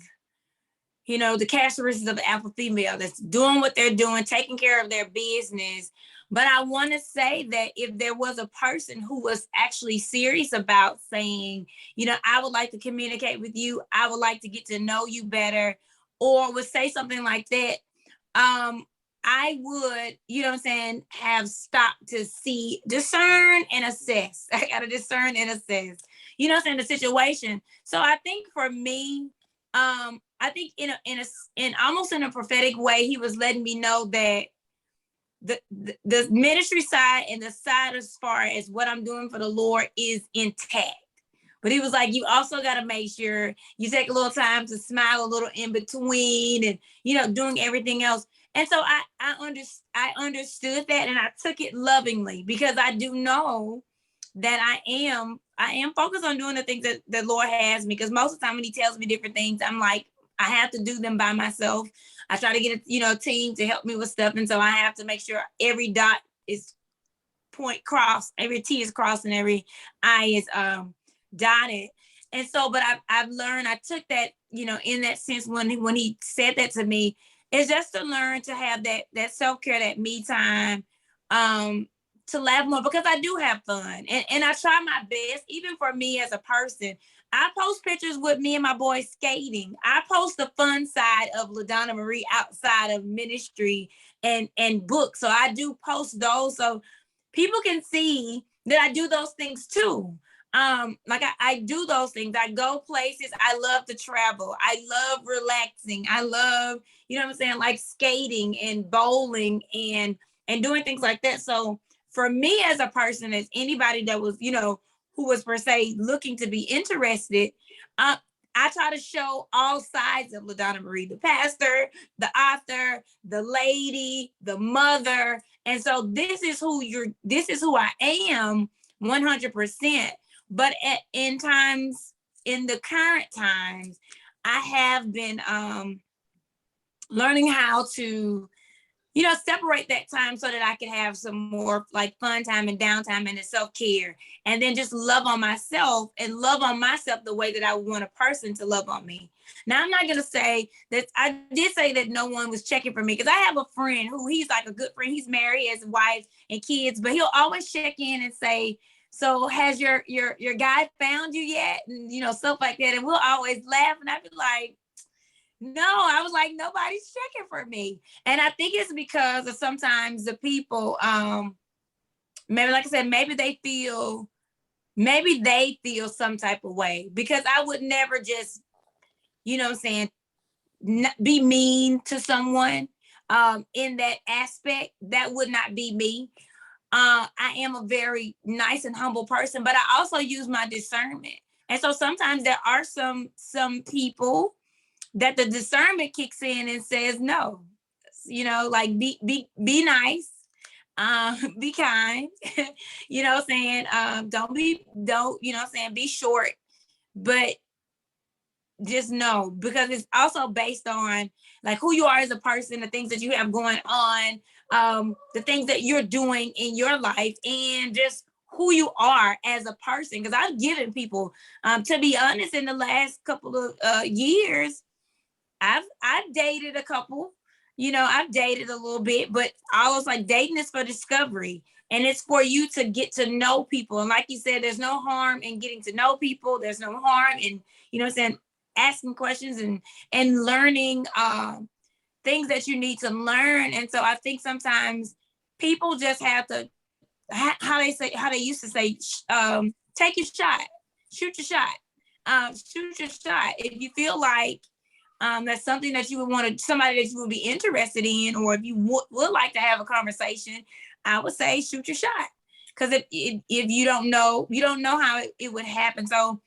the characteristics of the alpha female that's doing what they're doing, taking care of their business. But I want to say that if there was a person who was actually serious about saying, I would like to communicate with you, I would like to get to know you better, or would say something like that, I would, have stopped to discern and assess. I got to discern and assess, the situation. So I think for me, I think in almost in a prophetic way, he was letting me know that the ministry side and the side as far as what I'm doing for the Lord is intact. But he was like, you also got to make sure you take a little time to smile a little in between and, doing everything else. And so I understood that, and I took it lovingly, because I do know that I am focused on doing the things that the Lord has me. Because most of the time when he tells me different things, I'm like, I have to do them by myself. I try to get a team to help me with stuff. And so I have to make sure every dot is point crossed, every T is crossed, and every I is dotted. And so, but I've learned, I took that, in that sense when he said that to me, is just to learn to have that self-care, that me time, to laugh more, because I do have fun. And I try my best, even for me as a person. I post pictures with me and my boys skating. I post the fun side of LaDonna Marie outside of ministry and books. So I do post those so people can see that I do those things too. Like I do those things. I go places. I love to travel. I love relaxing. I love, like skating and bowling and doing things like that. So for me as a person, as anybody that was, who was per se looking to be interested, I try to show all sides of LaDonna Marie, the pastor, the author, the lady, the mother. And so this is who I am 100%. But in the current times, I have been learning how to, separate that time so that I can have some more like fun time and downtime and the self-care, and then just love on myself the way that I want a person to love on me. Now, I'm not going to say that I did say that no one was checking for me, because I have a friend who he's like a good friend. He's married, has a wife and kids, but he'll always check in and say, so has your guy found you yet? And, stuff like that. And we'll always laugh. And I'd be like, no, I was like, nobody's checking for me. And I think it's because of sometimes the people, maybe, like I said, maybe they feel some type of way, because I would never just, be mean to someone in that aspect. That would not be me. I am a very nice and humble person, but I also use my discernment. And so sometimes there are some people that the discernment kicks in and says, no, like be nice, be kind, be short, but just know, because it's also based on like who you are as a person, the things that you have going on, the things that you're doing in your life, and just who you are as a person. Because I've given people, to be honest, in the last couple of years, I've dated a couple, I've dated a little bit, but I was like, dating is for discovery, and it's for you to get to know people. And like you said, there's no harm in getting to know people. There's no harm in, asking questions and learning things that you need to learn. And so I think sometimes people just have to, how they used to say, take your shot, shoot your shot, shoot your shot. If you feel like that's something that you would want somebody that you would be interested in, or if you would like to have a conversation, I would say shoot your shot. Because if you don't know how it would happen. So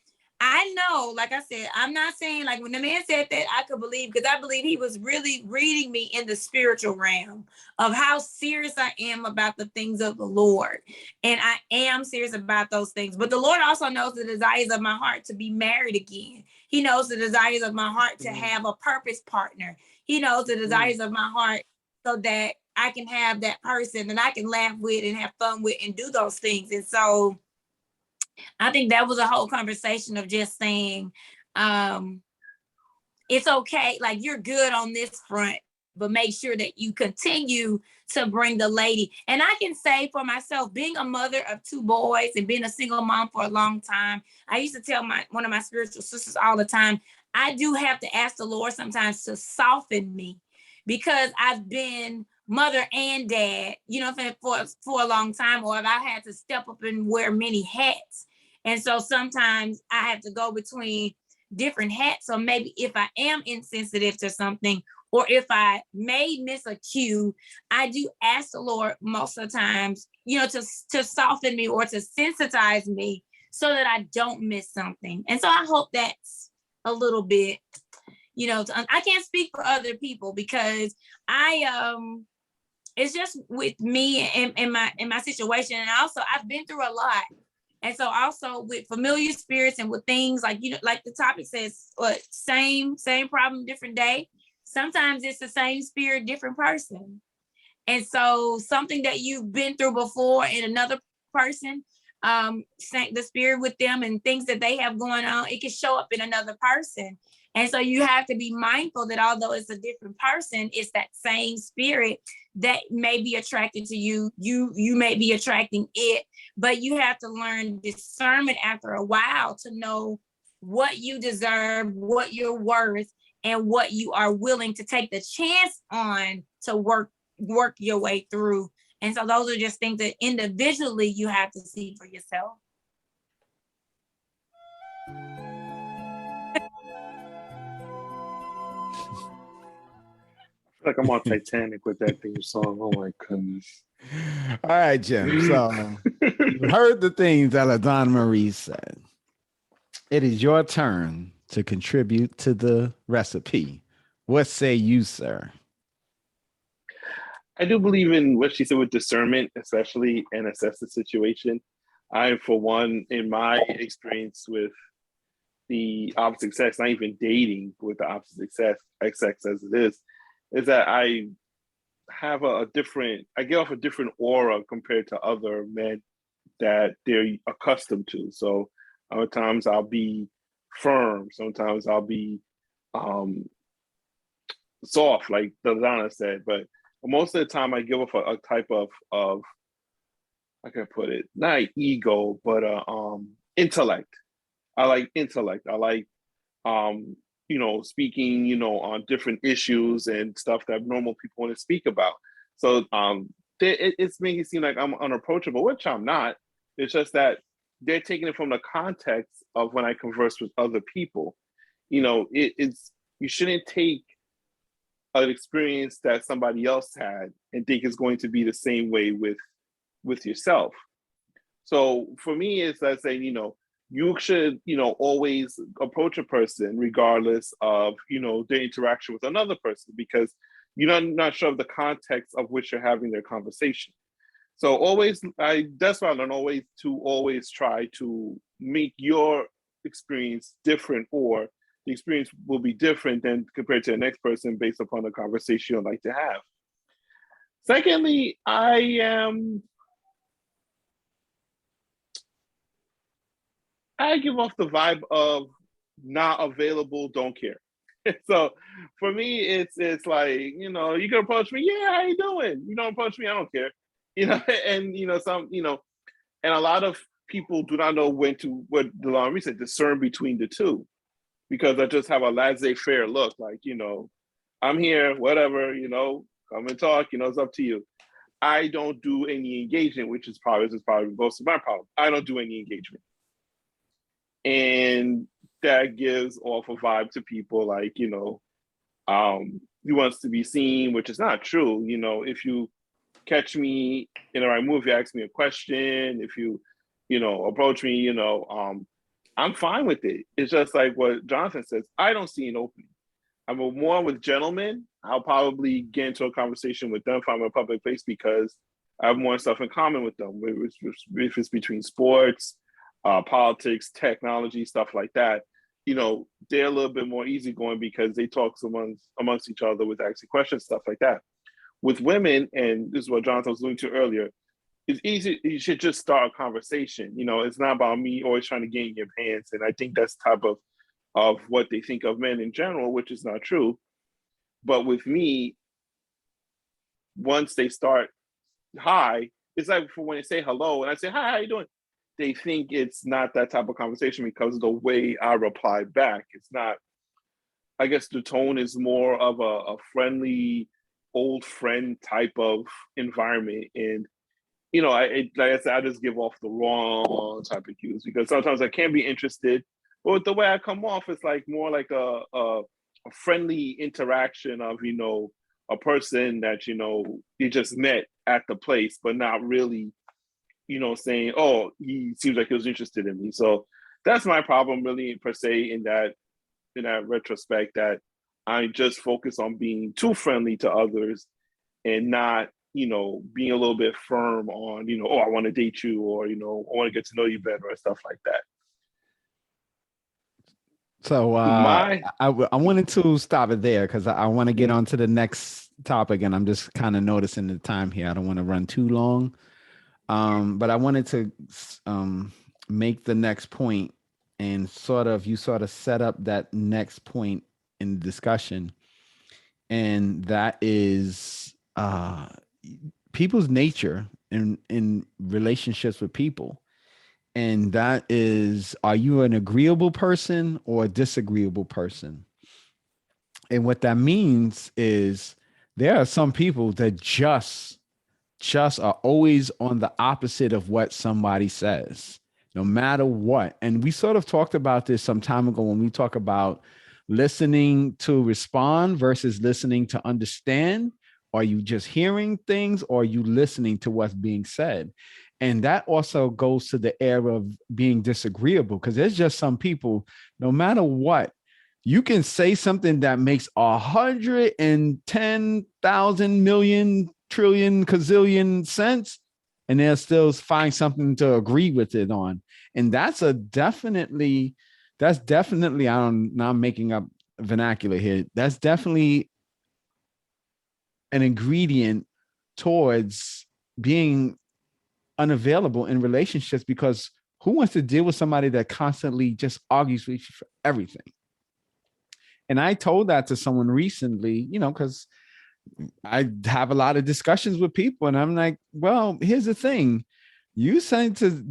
I know, like I said, I'm not saying like when the man said that I could believe, because I believe he was really reading me in the spiritual realm of how serious I am about the things of the Lord. And I am serious about those things. But the Lord also knows the desires of my heart to be married again. He knows the desires of my heart to have a purpose partner. He knows the desires of my heart so that I can have that person that I can laugh with and have fun with and do those things. And so I think that was a whole conversation of just saying, it's okay. Like, you're good on this front, but make sure that you continue to bring the lady. And I can say for myself, being a mother of 2 boys and being a single mom for a long time, I used to tell one of my spiritual sisters all the time, I do have to ask the Lord sometimes to soften me, because I've been mother and dad, for a long time, or if I had to step up and wear many hats. And so sometimes I have to go between different hats. So maybe if I am insensitive to something, or if I may miss a cue, I do ask the Lord most of the times, to soften me or to sensitize me so that I don't miss something. And so I hope that's a little bit, I can't speak for other people, because it's just with me and in my situation. And also I've been through a lot. And so also with familiar spirits and with things like, like the topic says, same problem, different day. Sometimes it's the same spirit, different person. And so something that you've been through before in another person, the spirit with them and things that they have going on, it can show up in another person. And so you have to be mindful that although it's a different person, it's that same spirit that may be attracted to you. You may be attracting it, but you have to learn discernment after a while to know what you deserve, what you're worth, and what you are willing to take the chance on to work your way through. And so those are just things that individually you have to see for yourself. Like I'm on Titanic with that theme song. Oh my goodness. All right, Jim. So you heard the things that LaDonna Marie said. It is your turn to contribute to the recipe. What say you, sir? I do believe in what she said with discernment, especially, and assess the situation. I, for one, in my experience with the opposite sex, not even dating with the opposite sex as it is that I have I get off a different aura compared to other men that they're accustomed to. So other times I'll be firm. Sometimes I'll be soft, like LaDonna said. But most of the time I give off a type of I can put it, not ego, but intellect. I like intellect. I like speaking, on different issues and stuff that normal people want to speak about. So it's making it seem like I'm unapproachable, which I'm not. It's just that they're taking it from the context of when I converse with other people. It's you shouldn't take an experience that somebody else had and think it's going to be the same way with yourself. So for me, it's like saying, you should, always approach a person regardless of, their interaction with another person, because you're not sure of the context of which you're having their conversation. So that's why I learn always try to make your experience different, or the experience will be different than compared to the next person based upon the conversation you'd like to have. Secondly, I give off the vibe of not available, don't care. So for me, it's like, you can approach me, yeah, how you doing? You don't approach me, I don't care. And and a lot of people do not know what LaDonna Marie said, discern between the two, because I just have a laissez-faire look, like, I'm here, whatever, come and talk, it's up to you. I don't do any engagement, which is probably most of my problem. I don't do any engagement. And that gives off a vibe to people like, he wants to be seen, which is not true. If you catch me in the right mood, if you ask me a question, if you, approach me, I'm fine with it. It's just like what Jonathan says, I don't see an opening. I'm more with gentlemen. I'll probably get into a conversation with them if I'm in a public place, because I have more stuff in common with them, if it's between sports, politics, technology, stuff like that. They're a little bit more easygoing because they talk amongst each other with asking questions, stuff like that. With women, and this is what Jonathan was alluding to earlier, it's easy. You should just start a conversation. It's not about me always trying to get in your pants. And I think that's the type of of what they think of men in general, which is not true. But with me, once they start hi, it's like for when they say hello and I say, hi, how you doing? They think it's not that type of conversation because of the way I reply back. It's not, I guess the tone is more of a friendly old friend type of environment. And, like I said, I just give off the wrong type of cues because sometimes I can be interested, but with the way I come off, it's like more like a friendly interaction of, a person that, you just met at the place, but not really, saying, oh, he seems like he was interested in me. So that's my problem really per se in that retrospect, that I just focus on being too friendly to others and not, being a little bit firm on, oh, I want to date you, or, I want to get to know you better or stuff like that. So I wanted to stop it there because I want to get on to the next topic, and I'm just kind of noticing the time here. I don't want to run too long. But I wanted to make the next point and you set up that next point in the discussion. And that is people's nature in relationships with people. And that is, are you an agreeable person or a disagreeable person? And what that means is there are some people that just are always on the opposite of what somebody says, no matter what. And we sort of talked about this some time ago when we talk about listening to respond versus listening to understand. Are you just hearing things, or are you listening to what's being said? And that also goes to the area of being disagreeable, because there's just some people, no matter what, you can say something that makes 110,000 million trillion gazillion sense, and they'll still find something to agree with it on. And that's definitely, I'm making up vernacular here. That's definitely an ingredient towards being unavailable in relationships, because who wants to deal with somebody that constantly just argues with you for everything? And I told that to someone recently, because I have a lot of discussions with people, and I'm like, well, here's the thing. You say to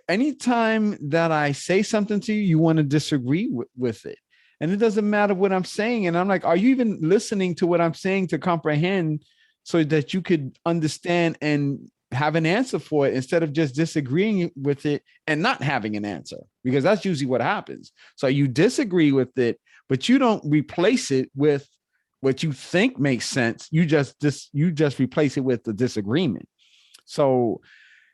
anytime that I say something to you, you want to disagree with it. And it doesn't matter what I'm saying. And I'm like, are you even listening to what I'm saying to comprehend so that you could understand and have an answer for it, instead of just disagreeing with it and not having an answer? Because that's usually what happens. So you disagree with it, but you don't replace it with what you think makes sense. You just replace it with the disagreement. So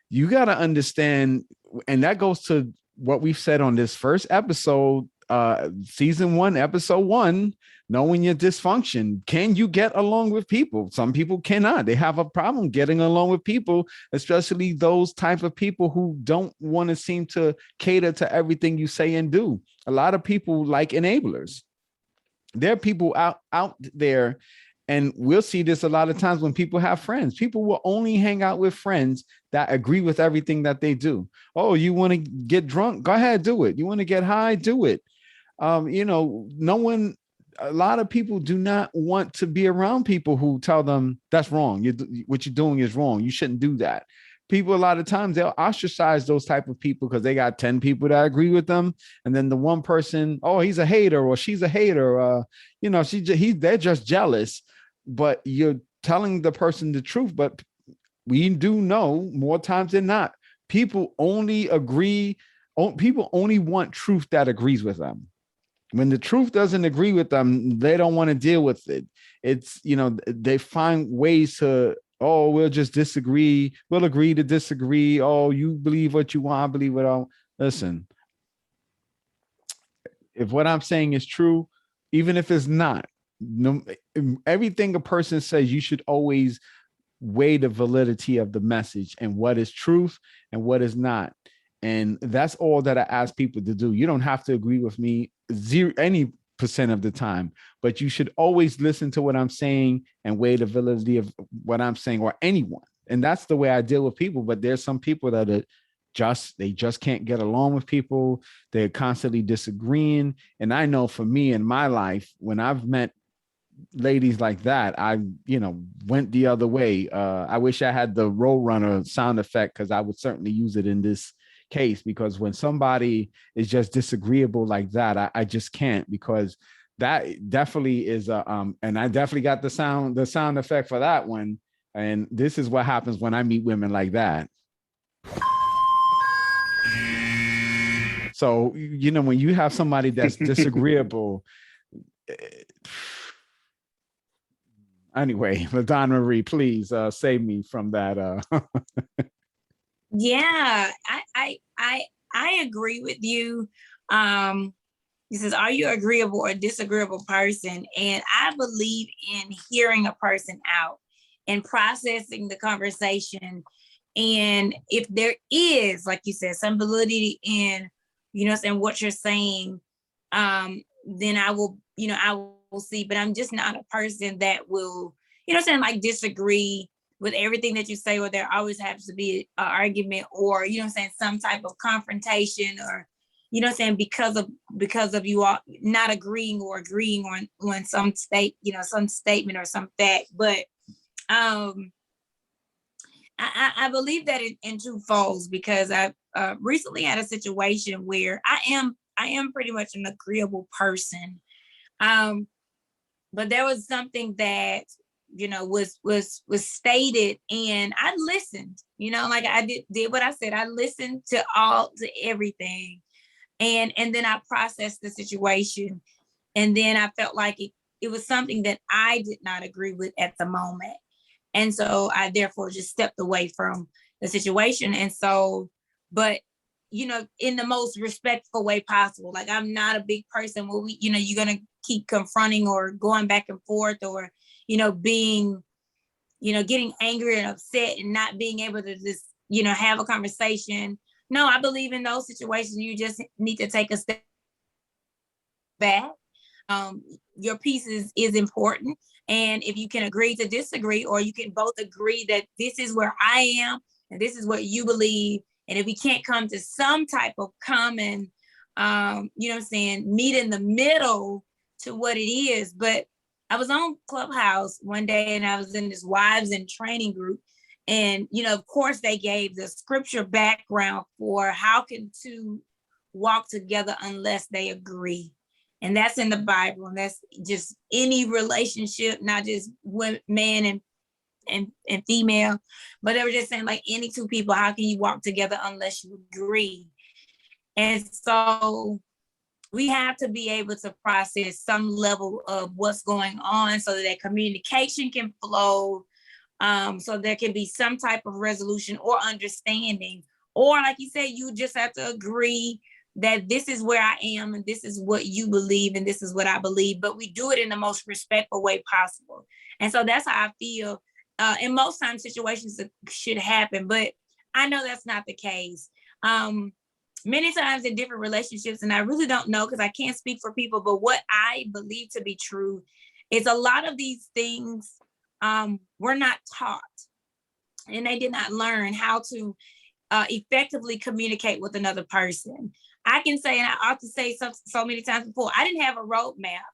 you got to understand, and that goes to what we've said on this first episode, season 1, episode 1, knowing your dysfunction. Can you get along with people? Some people cannot. They have a problem getting along with people, especially those type of people who don't want to seem to cater to everything you say and do. A lot of people like enablers. There are people out there, and we'll see this a lot of times when people have friends. People will only hang out with friends that agree with everything that they do. Oh, you want to get drunk? Go ahead, do it. You want to get high? Do it. A lot of people do not want to be around people who tell them that's wrong. What you're doing is wrong. You shouldn't do that. People, a lot of times, they'll ostracize those type of people because they got 10 people that agree with them. And then the one person, oh, he's a hater, or she's a hater. They're just jealous. But you're telling the person the truth. But we do know more times than not, people only want truth that agrees with them. When the truth doesn't agree with them, they don't want to deal with it. It's, they find ways to, oh, we'll just disagree. We'll agree to disagree. Oh, you believe what you want, I believe what I want. Listen, if what I'm saying is true, even if it's not, everything a person says, you should always weigh the validity of the message and what is truth and what is not. And that's all that I ask people to do. You don't have to agree with me any percent of the time, but you should always listen to what I'm saying and weigh the validity of what I'm saying, or anyone. And that's the way I deal with people. But there's some people that are they just can't get along with people. They're constantly disagreeing. And I know for me in my life, when I've met ladies like that, I, went the other way. I wish I had the Roadrunner sound effect, because I would certainly use it in this case, because when somebody is just disagreeable like that, I just can't, because that definitely is and I definitely got the sound effect for that one. And this is what happens when I meet women like that. So, when you have somebody that's disagreeable, anyway, LaDonna Marie, please save me from that. Yeah, I agree with you. He says, are you agreeable or disagreeable person? And I believe in hearing a person out and processing the conversation. And if there is, like you said, some validity in, what you're saying, then I will, I will see. But I'm just not a person that will, like disagree with everything that you say, or there always has to be an argument, or, some type of confrontation, or, because of you all not agreeing or agreeing on some some statement or some fact. But I believe that in two folds, because I recently had a situation where I am pretty much an agreeable person. But there was something that, was stated, and I listened, like I did what I said. I listened to everything. And then I processed the situation. And then I felt like it was something that I did not agree with at the moment. And so I therefore just stepped away from the situation. And so, but, in the most respectful way possible. Like, I'm not a big person where you're going to keep confronting or going back and forth, or, being, getting angry and upset and not being able to just, have a conversation. No, I believe in those situations, you just need to take a step back. Your piece is important. And if you can agree to disagree, or you can both agree that this is where I am and this is what you believe. And if we can't come to some type of common, meet in the middle to what it is. But I was on Clubhouse one day, and I was in this wives and training group. And, of course, they gave the scripture background for how can two walk together unless they agree. And that's in the Bible. And that's just any relationship, not just man and female, but they were just saying, like, any two people, how can you walk together unless you agree? And so we have to be able to process some level of what's going on, so that communication can flow, so there can be some type of resolution or understanding. Or, like you said, you just have to agree that this is where I am, and this is what you believe, and this is what I believe. But we do it in the most respectful way possible. And so that's how I feel. In most times, situations should happen, but I know that's not the case. Many times in different relationships, and I really don't know because I can't speak for people, but what I believe to be true is a lot of these things were not taught, and they did not learn how to effectively communicate with another person. I can say, and I ought to say so many times before, I didn't have a roadmap.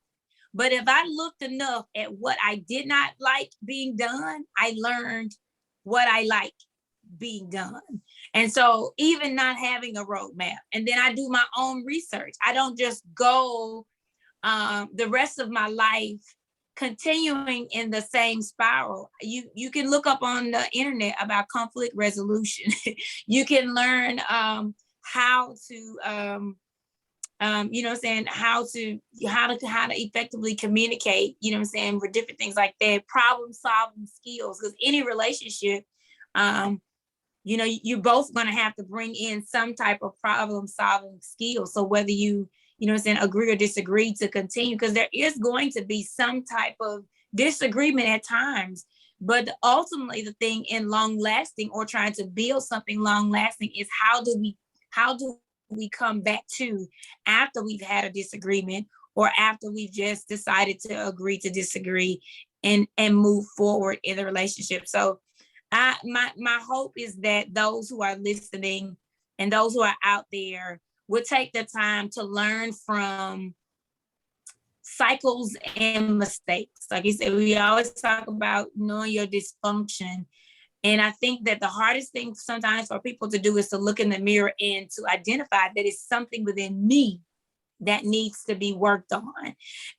But if I looked enough at what I did not like being done, I learned what I like being done. And so even not having a roadmap, and then I do my own research. I don't just go the rest of my life continuing in the same spiral. You can look up on the internet about conflict resolution. You can learn how to how to effectively communicate, for different things like that, problem solving skills. Because any relationship, you're both going to have to bring in some type of problem solving skills. So whether you agree or disagree to continue, because there is going to be some type of disagreement at times. But ultimately, the thing in long lasting, or trying to build something long lasting, is how do we come back to after we've had a disagreement, or after we've just decided to agree to disagree and move forward in the relationship. So my hope is that those who are listening and those who are out there would take the time to learn from cycles and mistakes. Like you said, we always talk about knowing your dysfunction. And I think that the hardest thing sometimes for people to do is to look in the mirror and to identify that it's something within me that needs to be worked on.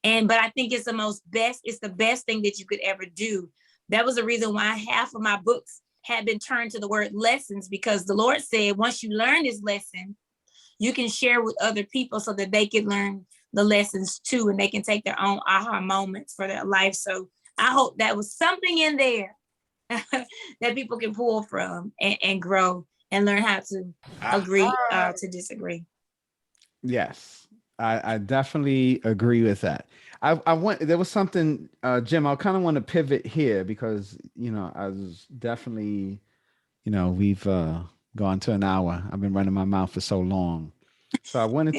But I think it's the best thing that you could ever do. That was the reason why half of my books had been turned to the word lessons, because the Lord said, once you learn this lesson, you can share with other people so that they can learn the lessons too, and they can take their own aha moments for their life. So I hope that was something in there that people can pull from and grow and learn how to agree to disagree. Yes, I definitely agree with that. There was something, Jim, I kind of want to pivot here because, I was definitely, we've gone to an hour. I've been running my mouth for so long. So I want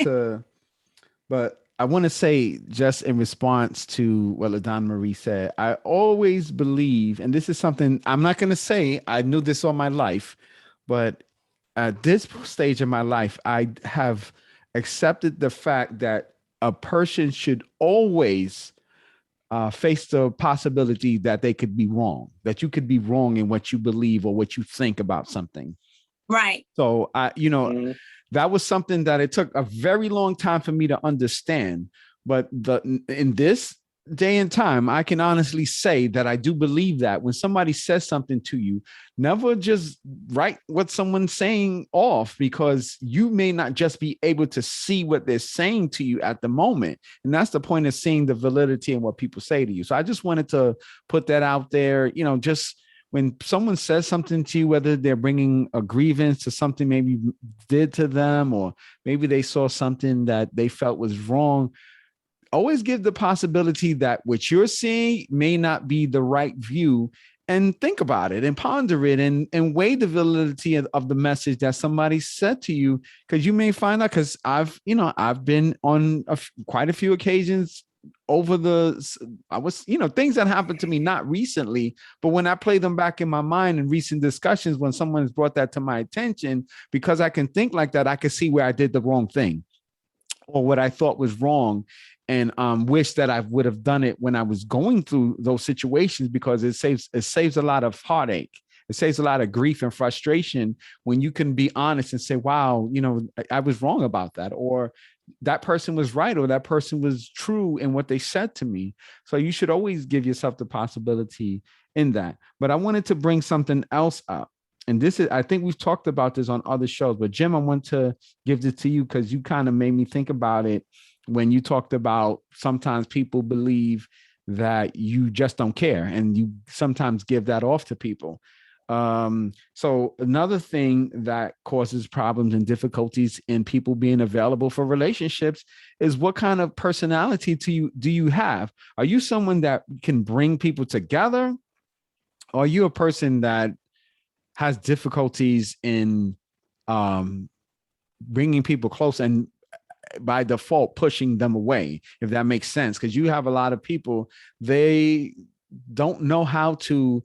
to say, just in response to what LaDonna Marie said, I always believe, and this is something I'm not going to say I knew this all my life, but at this stage of my life, I have accepted the fact that a person should always face the possibility that they could be wrong, that you could be wrong in what you believe or what you think about something. Right. So that was something that it took a very long time for me to understand. But in this day and time, I can honestly say that I do believe that when somebody says something to you, never just write what someone's saying off, because you may not just be able to see what they're saying to you at the moment. And that's the point of seeing the validity in what people say to you. So I just wanted to put that out there, just when someone says something to you, whether they're bringing a grievance to something maybe you did to them, or maybe they saw something that they felt was wrong, always give the possibility that what you're seeing may not be the right view, and think about it and ponder it and weigh the validity of the message that somebody said to you. Because you may find out, because I've been on quite a few occasions over things that happened to me, not recently, but when I play them back in my mind in recent discussions, when someone has brought that to my attention, because I can think like that, I can see where I did the wrong thing or what I thought was wrong, and wish that I would have done it when I was going through those situations, because it saves a lot of heartache. It saves a lot of grief and frustration when you can be honest and say, wow, I was wrong about that, or that person was right, or that person was true in what they said to me. So you should always give yourself the possibility in that. But I wanted to bring something else up. And I think we've talked about this on other shows, but Jim, I want to give this to you because you kind of made me think about it when you talked about sometimes people believe that you just don't care, and you sometimes give that off to people. So another thing that causes problems and difficulties in people being available for relationships is, what kind of personality do you have? Are you someone that can bring people together? Or are you a person that has difficulties in bringing people close and by default pushing them away, if that makes sense? Because you have a lot of people, they don't know how to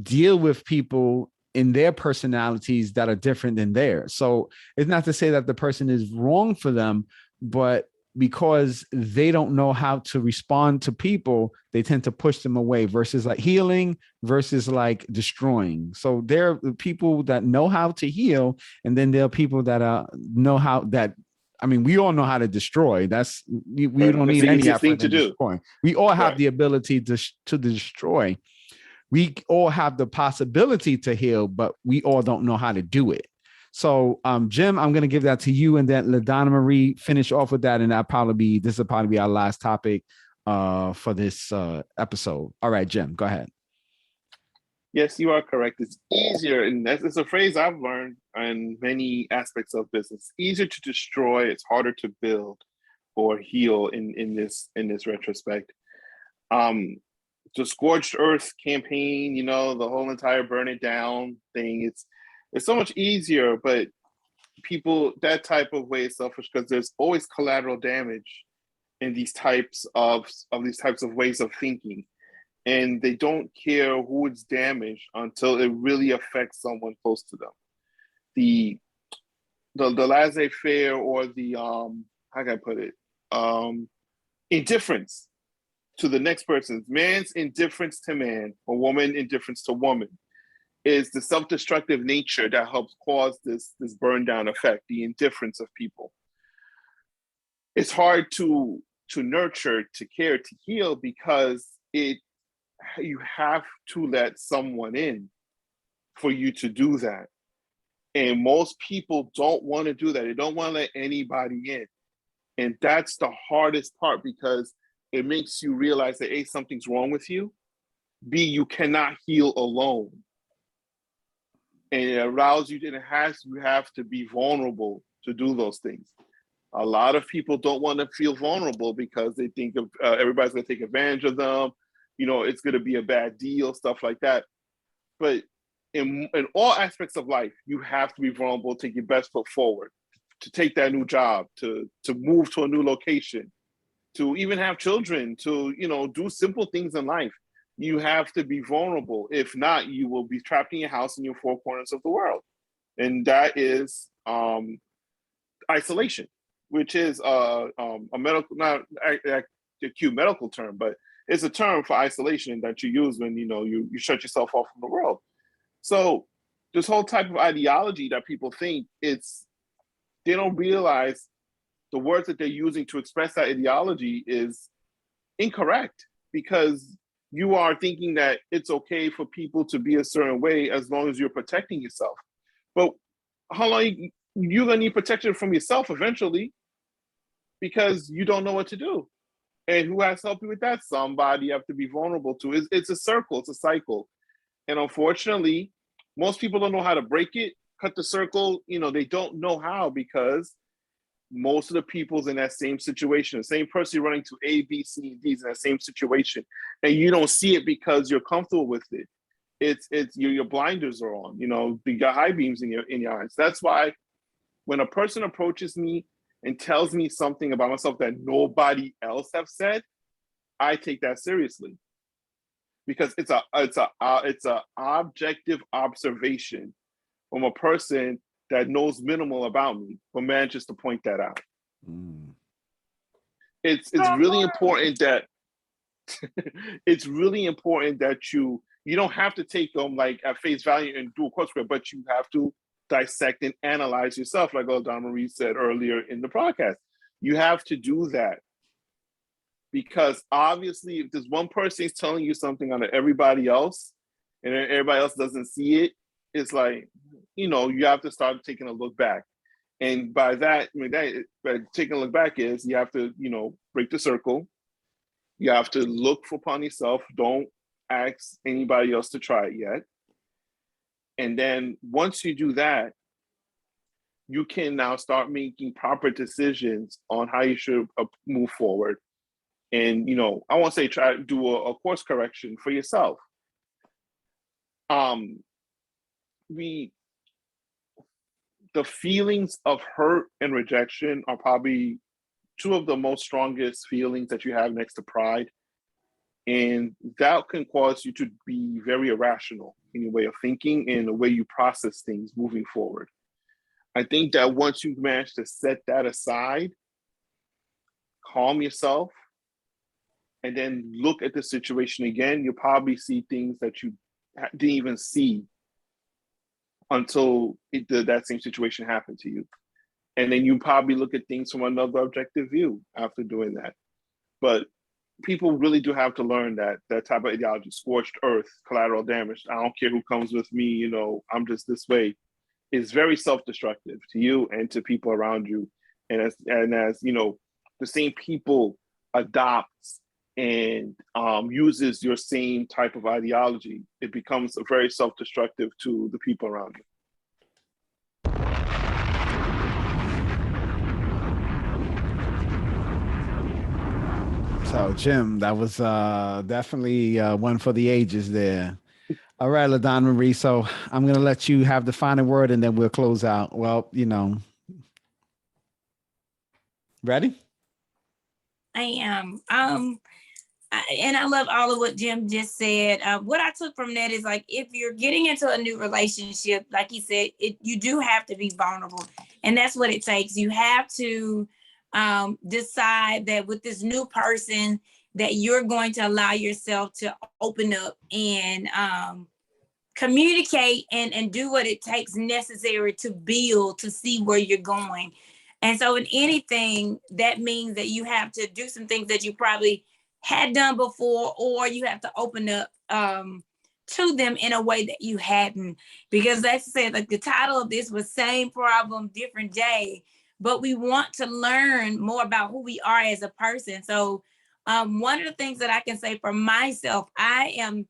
deal with people in their personalities that are different than theirs. So it's not to say that the person is wrong for them, but because they don't know how to respond to people, they tend to push them away, versus like healing versus like destroying. So there are people that know how to heal, and then there are people that we all know how to destroy. We don't need any effort to destroy. We all have the ability to destroy. We all have the possibility to heal, but we all don't know how to do it. So, Jim, I'm going to give that to you, and then LaDonna Marie finish off with that, and this will probably be our last topic for this episode. All right, Jim, go ahead. Yes, you are correct. It's easier, and it's a phrase I've learned in many aspects of business. Easier to destroy, it's harder to build or heal in this retrospect. The Scorched Earth campaign, the whole entire burn it down thing, it's so much easier, but people, that type of way is selfish, because there's always collateral damage in these types of ways of thinking. And they don't care who it's damaged until it really affects someone close to them. the laissez-faire or the how can I put it, indifference to the next person. Man's indifference to man, or woman indifference to woman, is the self-destructive nature that helps cause this burn down effect, the indifference of people. It's hard to nurture, to care, to heal, because you have to let someone in for you to do that. And most people don't want to do that. They don't want to let anybody in. And that's the hardest part, because it makes you realize that A, something's wrong with you. B, you cannot heal alone. And it allows you, and you have to be vulnerable to do those things. A lot of people don't want to feel vulnerable because they think of everybody's going to take advantage of them. You know, it's going to be a bad deal, stuff like that. But in all aspects of life, you have to be vulnerable, take your best foot forward, to take that new job, to move to a new location, to even have children, to, you know, do simple things in life. You have to be vulnerable. If not, you will be trapped in your house in your four corners of the world. And that is isolation, which is a medical, not a cute medical term, but it's a term for isolation that you use when, you know, you shut yourself off from the world. So this whole type of ideology that people think, they don't realize the words that they're using to express that ideology is incorrect, because you are thinking that it's okay for people to be a certain way as long as you're protecting yourself. But how long you're gonna need protection from yourself eventually, because you don't know what to do. And who has to help you with that? Somebody you have to be vulnerable to. It's a circle, it's a cycle. And unfortunately, most people don't know how to break it, cut the circle. You know, they don't know how, because most of the people's in that same situation. The same person running to A, B, C, and D is in that same situation. And you don't see it because you're comfortable with it. It's your blinders are on, you know, you got high beams in your eyes. That's why when a person approaches me and tells me something about myself that nobody else have said, I take that seriously, because it's a objective observation from a person that knows minimal about me, but manages to point that out. It's really important that it's really important that you don't have to take them like at face value and do a course script, but you have to dissect and analyze yourself, like LaDonna Marie said earlier in the podcast. You have to do that, because obviously if there's one person is telling you something on everybody else and everybody else doesn't see it, it's like, you know, you have to start taking a look back. And by that, I mean, by taking a look back is you have to, you know, break the circle. You have to look upon yourself. Don't ask anybody else to try it yet. And then once you do that, you can now start making proper decisions on how you should move forward. And, you know, I won't say try to do a course correction for yourself. The feelings of hurt and rejection are probably two of the most strongest feelings that you have next to pride. And that can cause you to be very irrational in your way of thinking and the way you process things moving forward. I think that once you manage to set that aside, calm yourself, and then look at the situation again, you'll probably see things that you didn't even see until that same situation happened to you. And then you probably look at things from another objective view after doing that. But people really do have to learn that type of ideology, scorched earth, collateral damage. I don't care who comes with me, you know, I'm just this way, is very self-destructive to you and to people around you. And as you know, the same people adopts and uses your same type of ideology, it becomes very self-destructive to the people around you. So, Jim, that was definitely one for the ages there. All right, LaDonna Marie. So I'm going to let you have the final word and then we'll close out. Well, you know, ready? I am. And I love all of what Jim just said. What I took from that is, like, if you're getting into a new relationship, like he said, you do have to be vulnerable. And that's what it takes. You have to decide that with this new person that you're going to allow yourself to open up and communicate and do what it takes necessary to build, to see where you're going. And so in anything, that means that you have to do some things that you probably had done before, or you have to open up to them in a way that you hadn't. Because let's say, like, the title of this was Same Problem, Different Day, but we want to learn more about who we are as a person. So one of the things that I can say for myself, I'm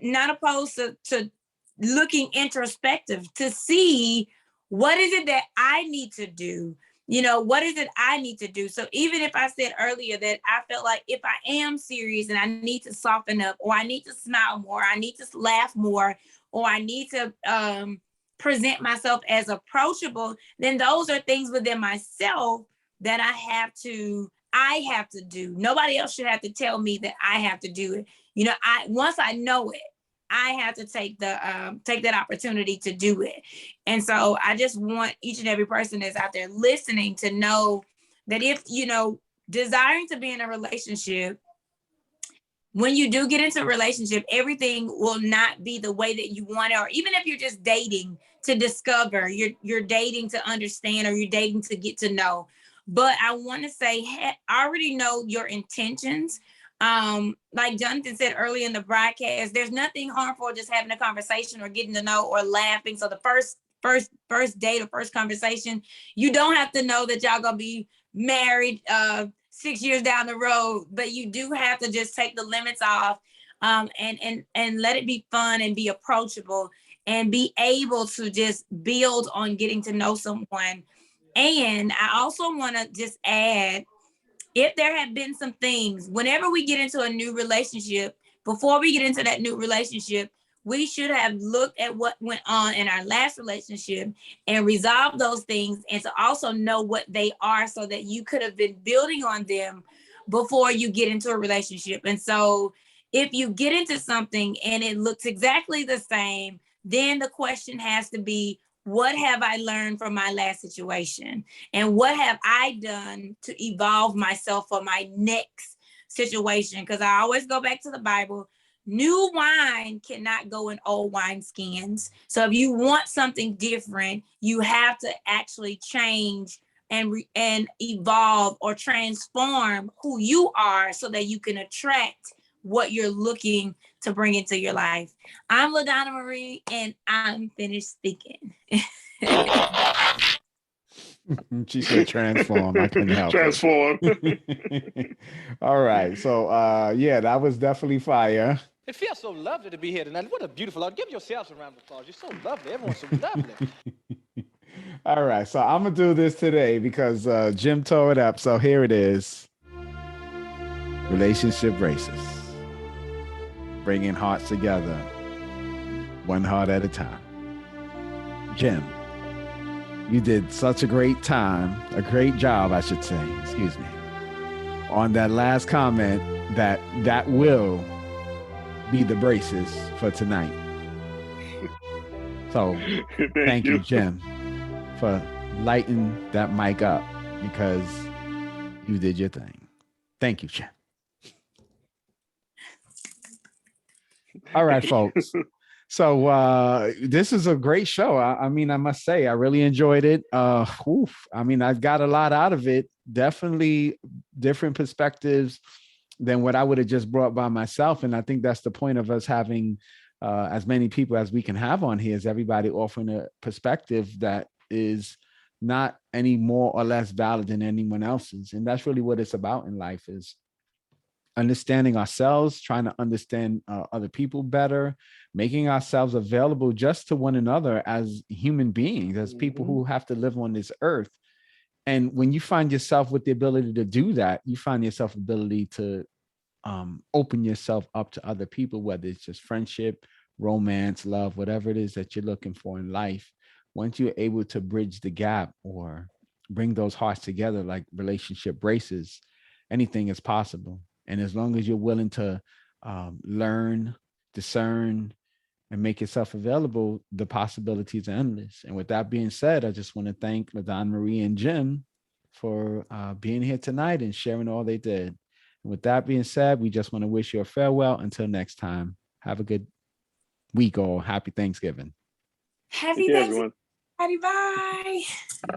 not opposed to looking introspective to see what is it that I need to do. You know, what is it I need to do? So even if I said earlier that I felt like if I am serious and I need to soften up, or I need to smile more, I need to laugh more, or I need to present myself as approachable, then those are things within myself that I have to do. Nobody else should have to tell me that I have to do it. You know, once I know it, I have to take that opportunity to do it. And so I just want each and every person that's out there listening to know that if, you know, desiring to be in a relationship, when you do get into a relationship, everything will not be the way that you want it. Or even if you're just dating to discover, you're dating to understand, or you're dating to get to know. But I want to say, already know your intentions. Like Jonathan said earlier in the broadcast, there's nothing harmful just having a conversation or getting to know or laughing. So the first date or first conversation, you don't have to know that y'all gonna be married 6 years down the road, but you do have to just take the limits off, and let it be fun and be approachable and be able to just build on getting to know someone. And I also want to just add, if there have been some things, whenever we get into a new relationship, before we get into that new relationship, we should have looked at what went on in our last relationship and resolved those things, and to also know what they are so that you could have been building on them before you get into a relationship. And so if you get into something and it looks exactly the same, then the question has to be, what have I learned from my last situation? And what have I done to evolve myself for my next situation? Because I always go back to the Bible. New wine cannot go in old wine skins. So if you want something different, you have to actually change and evolve or transform who you are so that you can attract what you're looking to bring into your life. I'm LaDonna Marie, and I'm finished speaking. She said transform. I couldn't help Transform. it. All right. So yeah, that was definitely fire. It feels so lovely to be here tonight. What a beautiful art. Give yourselves a round of applause. You're so lovely. Everyone's so lovely. All right. So I'm going to do this today because Jim tore it up. So here it is. Relationship braces. Bringing hearts together, one heart at a time. Jim, you did such a great job, I should say, excuse me, on that last comment that will be the braces for tonight. So thank you, Jim, for lighting that mic up, because you did your thing. Thank you, Jim. All right, folks. So this is a great show. I mean, I must say, I really enjoyed it. I mean, I've got a lot out of it. Definitely different perspectives than what I would have just brought by myself. And I think that's the point of us having as many people as we can have on here, is everybody offering a perspective that is not any more or less valid than anyone else's. And that's really what it's about in life, is understanding ourselves, trying to understand other people better, making ourselves available just to one another as human beings, as people who have to live on this earth. And when you find yourself with the ability to do that, you find yourself ability to open yourself up to other people, whether it's just friendship, romance, love, whatever it is that you're looking for in life. Once you're able to bridge the gap or bring those hearts together like relationship braces, anything is possible. And as long as you're willing to learn, discern, and make yourself available, the possibilities are endless. And with that being said, I just want to thank LaDonna Marie and Jim for being here tonight and sharing all they did. And with that being said, we just want to wish you a farewell until next time. Have a good week, all. Happy Thanksgiving. Happy Take care, Thanksgiving, everyone. everybody. Bye.